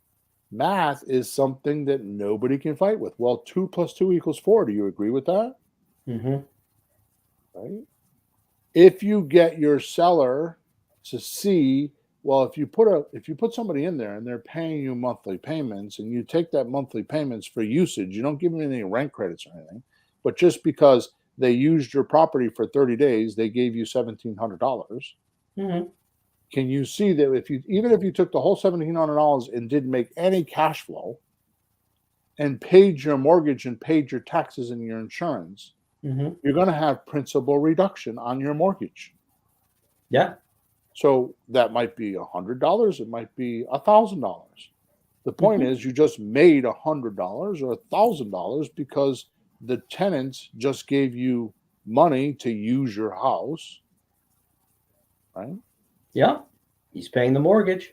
Math is something that nobody can fight with. Well, 2 + 2 = 4. Do you agree with that? Mm-hmm. Right? If you get your seller to see, well, if you put somebody in there and they're paying you monthly payments and you take that monthly payments for usage, you don't give them any rent credits or anything, but just because they used your property for 30 days, they gave you $1,700. Mm-hmm. Can you see that even if you took the whole $1,700 and didn't make any cash flow and paid your mortgage and paid your taxes and your insurance, Mm-hmm. you're going to have principal reduction on your mortgage. Yeah. So that might be $100. It might be $1,000. The point is, you just made $100 or $1,000 because the tenants just gave you money to use your house, right? Yeah. He's paying the mortgage.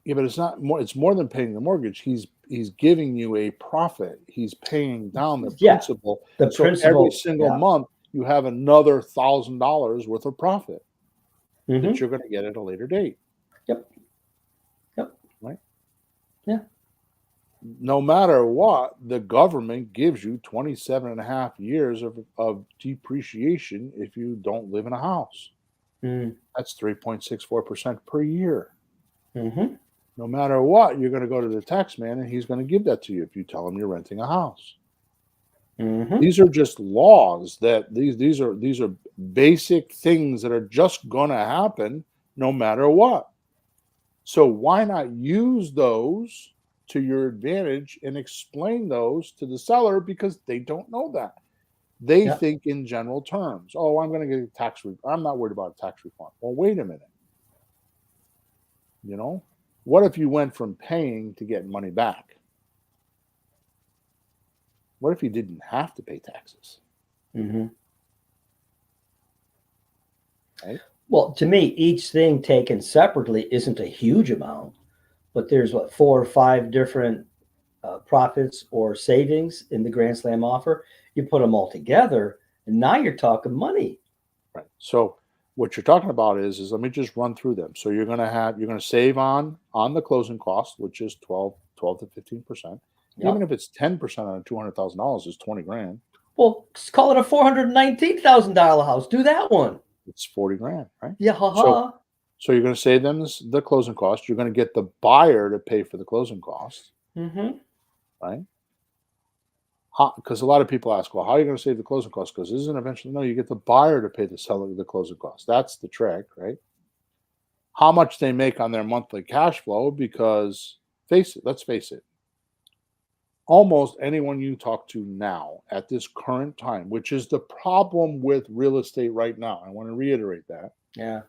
Yeah, but it's not more. It's more than paying the mortgage. He's giving you a profit. He's paying down the Yeah. principal. The So principal. every single Yeah. month, you have another $1,000 worth of profit Mm-hmm. that you're going to get at a later date. Yep. Yep. Right? Yeah. No matter what, the government gives you 27.5 years of depreciation if you don't live in a house. Mm. That's 3.64% per year. Mm-hmm. No matter what, you're going to go to the tax man and he's going to give that to you if you tell him you're renting a house. Mm-hmm. These are just laws that these are basic things that are just going to happen no matter what. So why not use those to your advantage and explain those to the seller, because they don't know that. They Yeah. think in general terms. Oh, I'm going to get a tax refund. I'm not worried about a tax refund. Well, wait a minute. What if you went from paying to getting money back? What if you didn't have to pay taxes? Mm-hmm. Right? Well, to me, each thing taken separately isn't a huge amount, but there's 4 or 5 different profits or savings in the Grand Slam offer. You put them all together, and now you're talking money. Right. So what you're talking about is let me just run through them. So you're going to save on the closing cost, which is 12 to 15%. Yep. Even if it's 10% on $200,000 is 20 grand. Well, call it a $419,000 house. Do that one. It's 40 grand, right? Yeah, haha. So you're going to save them the closing cost. You're going to get the buyer to pay for the closing cost, Mm-hmm. right? Because a lot of people ask, well, how are you going to save the closing cost? Because isn't eventually, no, you get the buyer to pay the seller the closing cost. That's the trick, right? How much they make on their monthly cash flow, because let's face it, almost anyone you talk to now at this current time, which is the problem with real estate right now, I want to reiterate that. Yeah.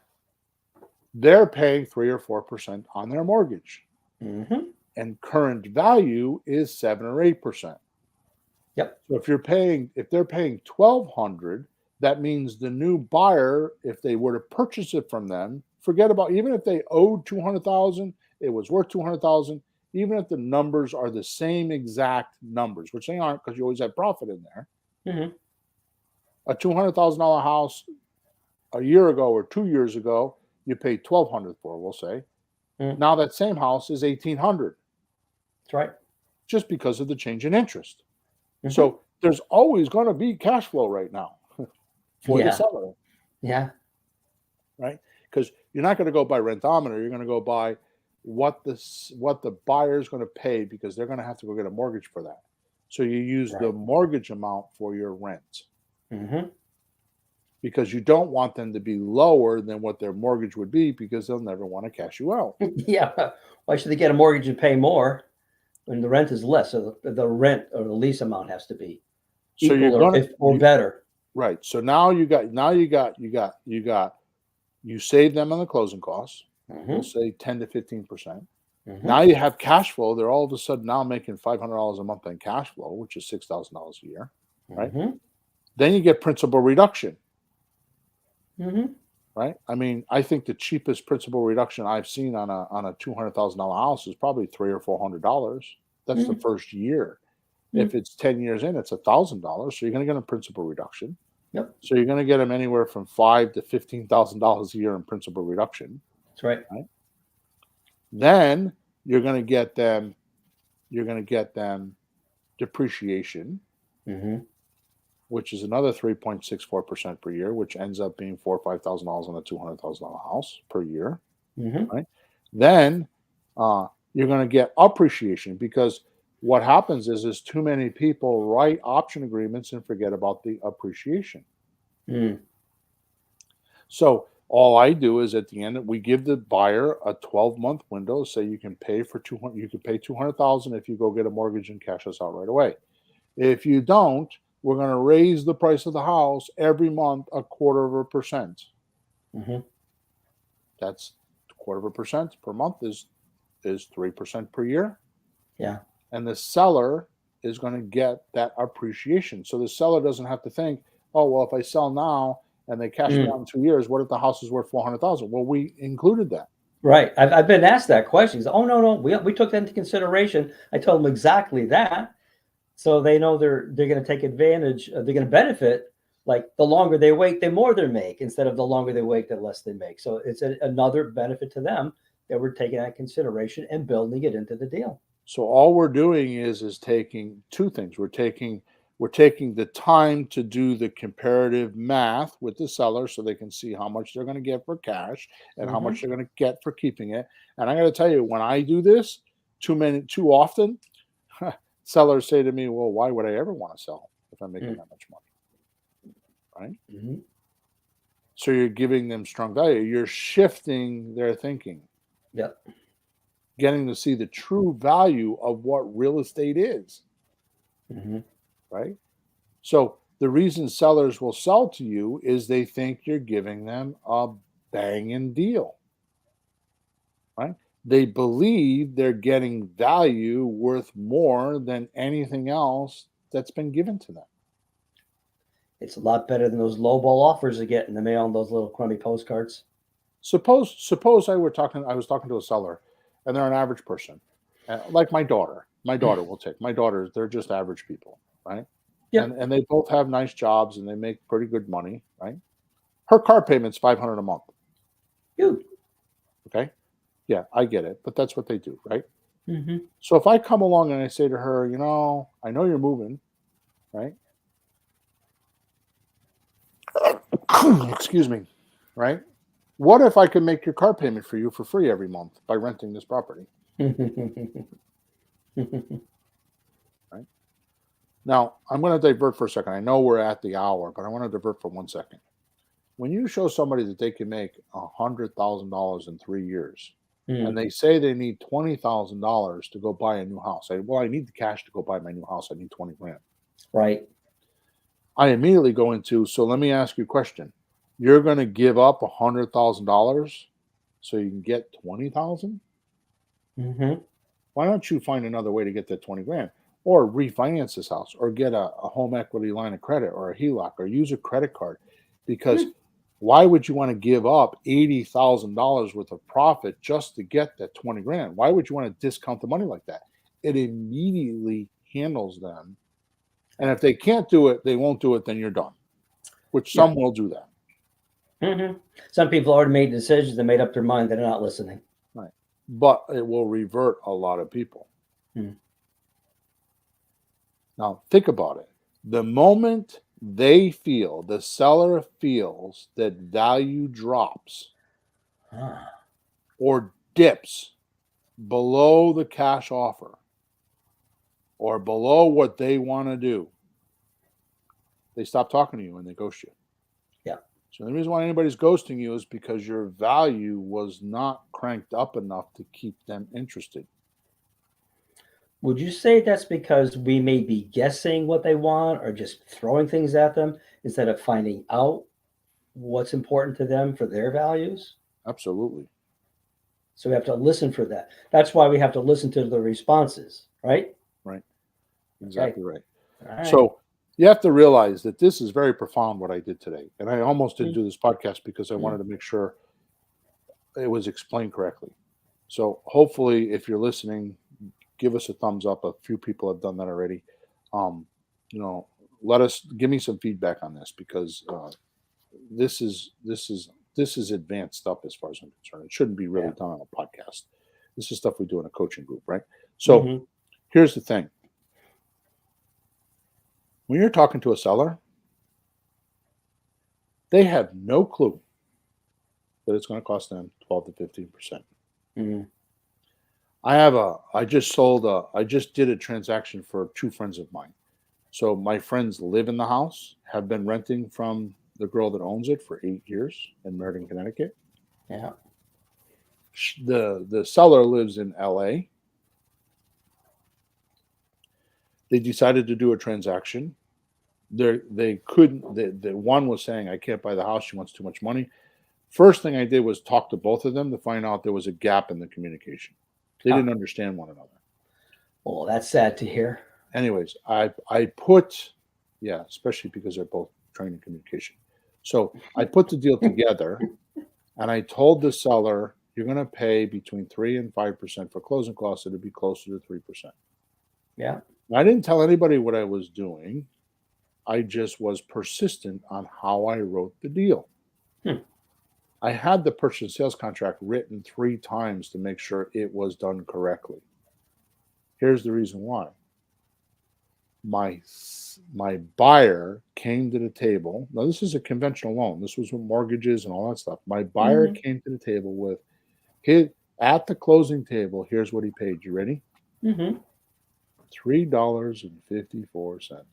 They're paying 3 or 4% on their mortgage. Mm-hmm. And current value is 7 or 8%. Yep. So if they're paying $1,200, that means the new buyer, if they were to purchase it from them, forget about, even if they owed $200,000, it was worth $200,000. Even if the numbers are the same exact numbers, which they aren't because you always have profit in there. Mm-hmm. A $200,000 house a year ago or 2 years ago, you paid $1,200 for, we'll say. Mm. Now that same house is $1,800. That's right. Just because of the change in interest. Mm-hmm. So there's always going to be cash flow right now for the Yeah. seller, Yeah. right? Because you're not going to go by rentometer. You're going to go by what the buyer is going to pay, because they're going to have to go get a mortgage for that. So you use the Right. mortgage amount for your rent, Mm-hmm. because you don't want them to be lower than what their mortgage would be, because they'll never want to cash you out. Yeah. Why should they get a mortgage and pay more when the rent is less? So the rent or the lease amount has to be So you're equal or going or to better. right. So now you save them on the closing costs. We'll Mm-hmm. say 10 to 15%. Mm-hmm. Now you have cash flow. They're all of a sudden now making $500 a month in cash flow, which is $6,000 a year, right? Mm-hmm. Then you get principal reduction, Mm-hmm. right? I mean, I think the cheapest principal reduction I've seen on a $200,000 house is probably $300 or $400. That's the first year. If it's 10 years in, it's $1,000. So you're going to get a principal reduction. Yep. So you're going to get them anywhere from $5,000 to $15,000 a year in principal reduction. That's right. Right. Then you're going to get them depreciation, Mm-hmm. which is another 3.64% per year, which ends up being $4,000 or $5,000 on a $200,000 house per year. Mm-hmm. Right. Then you're going to get appreciation, because what happens is too many people write option agreements and forget about the appreciation. Mm. So all I do is, at the end, we give the buyer a 12-month window. Say you can pay for 200. You can pay 200,000 if you go get a mortgage and cash us out right away. If you don't, we're going to raise the price of the house every month 0.25%. Mm-hmm. That's 0.25% per month is 3% per year. Yeah. And the seller is going to get that appreciation. So the seller doesn't have to think, oh, well, if I sell now and they cash me out in 2 years, what if the house is worth 400,000? Well, we included that. Right. I've been asked that question. He's, oh, no, we took that into consideration. I told them exactly that. So they know they're going to take advantage. They're going to benefit. Like the longer they wait, the more they make, instead of the longer they wait, the less they make. So it's another benefit to them that we're taking that consideration and building it into the deal. So all we're doing is taking two things. We're taking the time to do the comparative math with the seller, so they can see how much they're going to get for cash and how much they're going to get for keeping it. And I got to tell you, when I do this too often, sellers say to me, well, why would I ever want to sell if I'm making that much money? Right? Mm-hmm. So you're giving them strong value. You're shifting their thinking. Yep. Getting to see the true value of what real estate is. Mm-hmm. Right? So the reason sellers will sell to you is they think you're giving them a banging deal. Right? They believe they're getting value worth more than anything else that's been given to them. It's a lot better than those lowball offers you get in the mail and those little crummy postcards. Suppose I was talking to a seller, and they're an average person, like my daughter. My daughter will take. My daughters, they're just average people, right? Yep. And they both have nice jobs and they make pretty good money, right? Her car payment's $500 a month. Dude. Okay. Yeah, I get it, but that's what they do, right? Mm-hmm. So if I come along and I say to her, I know you're moving, right? Excuse me, right? What if I could make your car payment for you for free every month by renting this property? Right? Now, I'm going to divert for a second. I know we're at the hour, but I want to divert for 1 second. When you show somebody that they can make $100,000 in 3 years, and they say they need $20,000 to go buy a new house, I need the cash to go buy my new house. I need 20 grand. Right. I immediately go into, so let me ask you a question. You're going to give up $100,000 so you can get 20,000? Mm-hmm. Why don't you find another way to get that 20 grand, or refinance this house, or get a home equity line of credit, or a HELOC, or use a credit card? Because why would you want to give up $80,000 worth of profit just to get that 20 grand? Why would you want to discount the money like that? It immediately handles them. And if they can't do it, they won't do it, then you're done. Which some will do that. Mm-hmm. Some people already made decisions and made up their mind. They're not listening. Right. But it will revert a lot of people. Now, think about it. The moment the seller feels that value drops or dips below the cash offer or below what they want to do, they stop talking to you and they ghost you. Yeah. So the reason why anybody's ghosting you is because your value was not cranked up enough to keep them interested. Would you say that's because we may be guessing what they want or just throwing things at them instead of finding out what's important to them for their values? Absolutely. So we have to listen for that. That's why we have to listen to the responses, right? Right. Exactly right. All right. So you have to realize that this is very profound what I did today. And I almost didn't do this podcast because I wanted to make sure it was explained correctly. So hopefully, if you're listening, give us a thumbs up. A few people have done that already. You know, give me some feedback on this because this is advanced stuff as far as I'm concerned. It shouldn't be really done on a podcast. This is stuff we do in a coaching group, right? So here's the thing. When you're talking to a seller, they have no clue that it's going to cost them 12 to 15%. I just did a transaction for two friends of mine. So my friends live in the house, have been renting from the girl that owns it for 8 years in Meriden, Connecticut. Yeah. The seller lives in LA. They decided to do a transaction. They couldn't. The one was saying, "I can't buy the house. She wants too much money." First thing I did was talk to both of them to find out there was a gap in the communication. They didn't understand one another. Well, that's sad to hear. Anyways, I put, especially because they're both trained in communication. So I put the deal together, and I told the seller, "You're going to pay between 3 and 5% for closing costs. It'll be closer to 3%." Yeah. I didn't tell anybody what I was doing. I just was persistent on how I wrote the deal. I had the purchase and sales contract written 3 times to make sure it was done correctly. Here's the reason why. My buyer came to the table. Now, this is a conventional loan. This was with mortgages and all that stuff. My buyer came to the table with at the closing table. Here's what he paid. You ready? $3.54.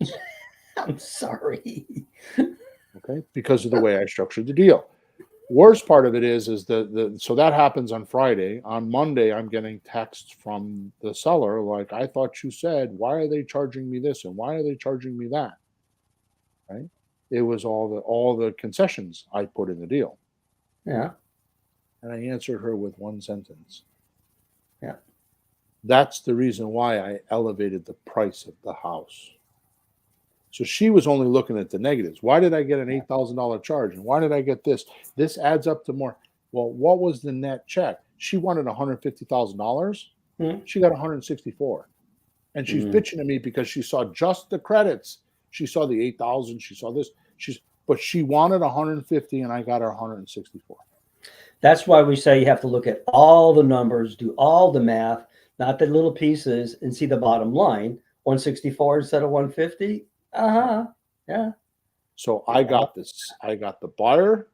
I'm sorry. Okay, because of the way I structured the deal. Worst part of it is so that happens on Friday. On Monday, I'm getting texts from the seller like, "I thought you said, why are they charging me this and why are they charging me that?" Right? It was all the concessions I put in the deal. Yeah. And I answered her with one sentence. Yeah. That's the reason why I elevated the price of the house. So she was only looking at the negatives. Why did I get an $8,000 charge? And why did I get this? This adds up to more. Well, what was the net check? She wanted $150,000. She got $164,000. And she's bitching to me because she saw just the credits. She saw the $8,000. She saw this. But she wanted $150,000 and I got her $164,000. That's why we say you have to look at all the numbers, do all the math, not the little pieces, and see the bottom line. 164 instead of 150. Yeah. So I got this. I got the buyer.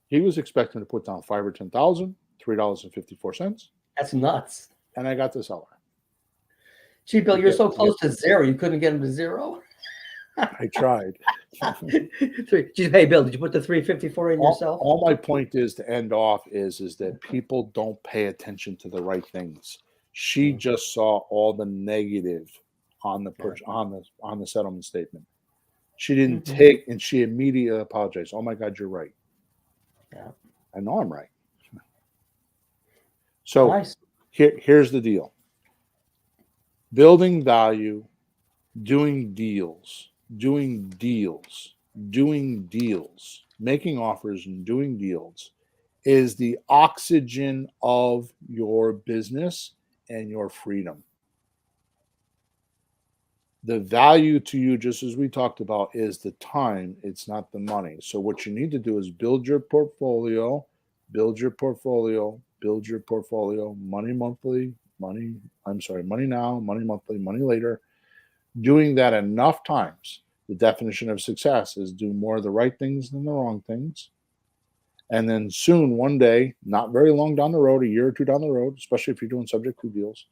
He was expecting to put down $5,000 or $10,000, $3.54. That's nuts. And I got the seller. Gee, Bill, you're so close to zero. You couldn't get him to zero. I tried. Hey, Bill, did you put the 354 in yourself? All my point is to end off is that people don't pay attention to the right things. She just saw all the negative on the on the settlement statement. She didn't take, and she immediately apologized. "Oh my God, you're right." Yeah, I know I'm right. So nice. Here's the deal: building value, doing deals, making offers and doing deals is the oxygen of your business and your freedom. The value to you, just as we talked about, is the time. It's not the money. So what you need to do is build your portfolio, money now, money monthly, money later. Doing that enough times The definition of success is do more of the right things than the wrong things. And then soon, one day, not very long down the road, a year or two down the road, especially if you're doing subject to deals,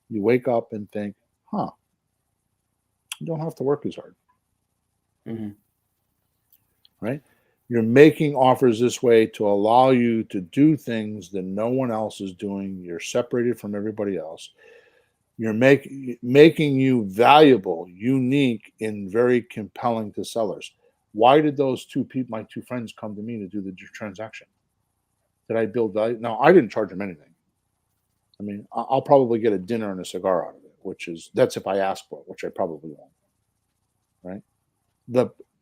you wake up and think, you don't have to work as hard. Mm-hmm. Right? You're making offers this way to allow you to do things that no one else is doing. You're separated from everybody else. You're making you valuable, unique, and very compelling to sellers. Why did those two people, my two friends, come to me to do the transaction? Did I build value? No, I didn't charge them anything. I mean, I'll probably get a dinner and a cigar out of it, that's if I ask for it, which I probably won't. Right?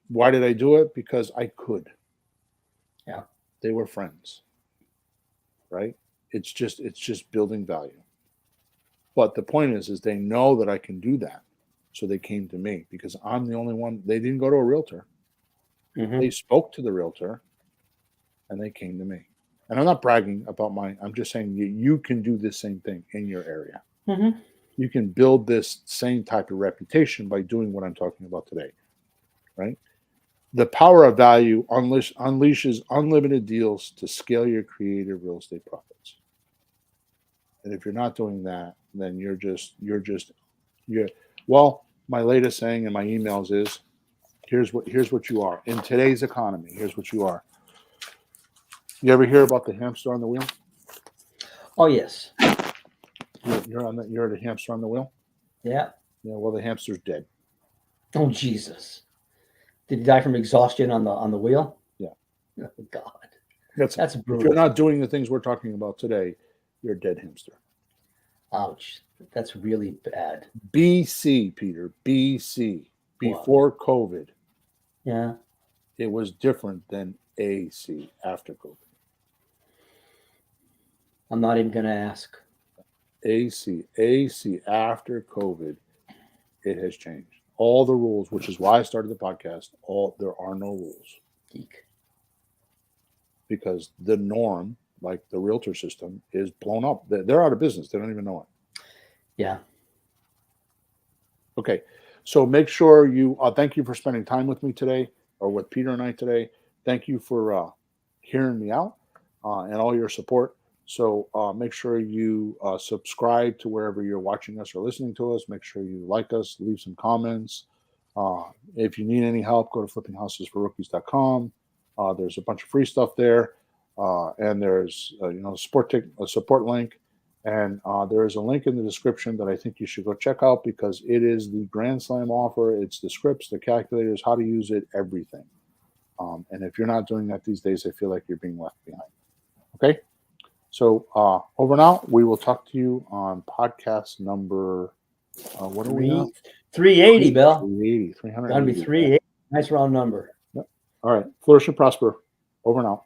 Why did I do it? Because I could. Yeah. They were friends. Right? It's just building value. But the point is they know that I can do that. So they came to me because I'm the only one. They didn't go to a realtor. Mm-hmm. They spoke to the realtor and they came to me. And I'm not bragging about I'm just saying you can do the same thing in your area. Mm-hmm. You can build this same type of reputation by doing what I'm talking about today. Right? The power of value unleashes unlimited deals to scale your creative real estate profits. And if you're not doing that, then my latest saying in my emails is, here's what you are. In today's economy, here's what you are. You ever hear about the hamster on the wheel? Oh, yes. You're the hamster on the wheel? Yeah. Yeah, well, the hamster's dead. Oh, Jesus. Did he die from exhaustion on the wheel? Yeah. Oh, God. That's brutal. If you're not doing the things we're talking about today, you're a dead hamster. Ouch. That's really bad. BC, Peter. BC. Before COVID. Yeah. It was different than AC after COVID. I'm not even going to ask. AC after COVID, it has changed. All the rules, which is why I started the podcast, there are no rules. Geek. Because the norm, like the realtor system, is blown up. They're out of business. They don't even know it. Yeah. Okay. So make sure you, thank you for spending time with me today, or with Peter and I today. Thank you for hearing me out and all your support. So make sure you subscribe to wherever you're watching us or listening to us. Make sure you like us, leave some comments. If you need any help, go to flippinghousesforrookies.com. There's a bunch of free stuff there. And there's a support link. And there is a link in the description that I think you should go check out because it is the Grand Slam offer. It's the scripts, the calculators, how to use it, everything. And if you're not doing that these days, I feel like you're being left behind. Okay? So over and out. We will talk to you on podcast number, what are we now? 380, Bill. 380. 380. Got to be 380. Nice round number. Yep. All right. Flourish and prosper. Over and out.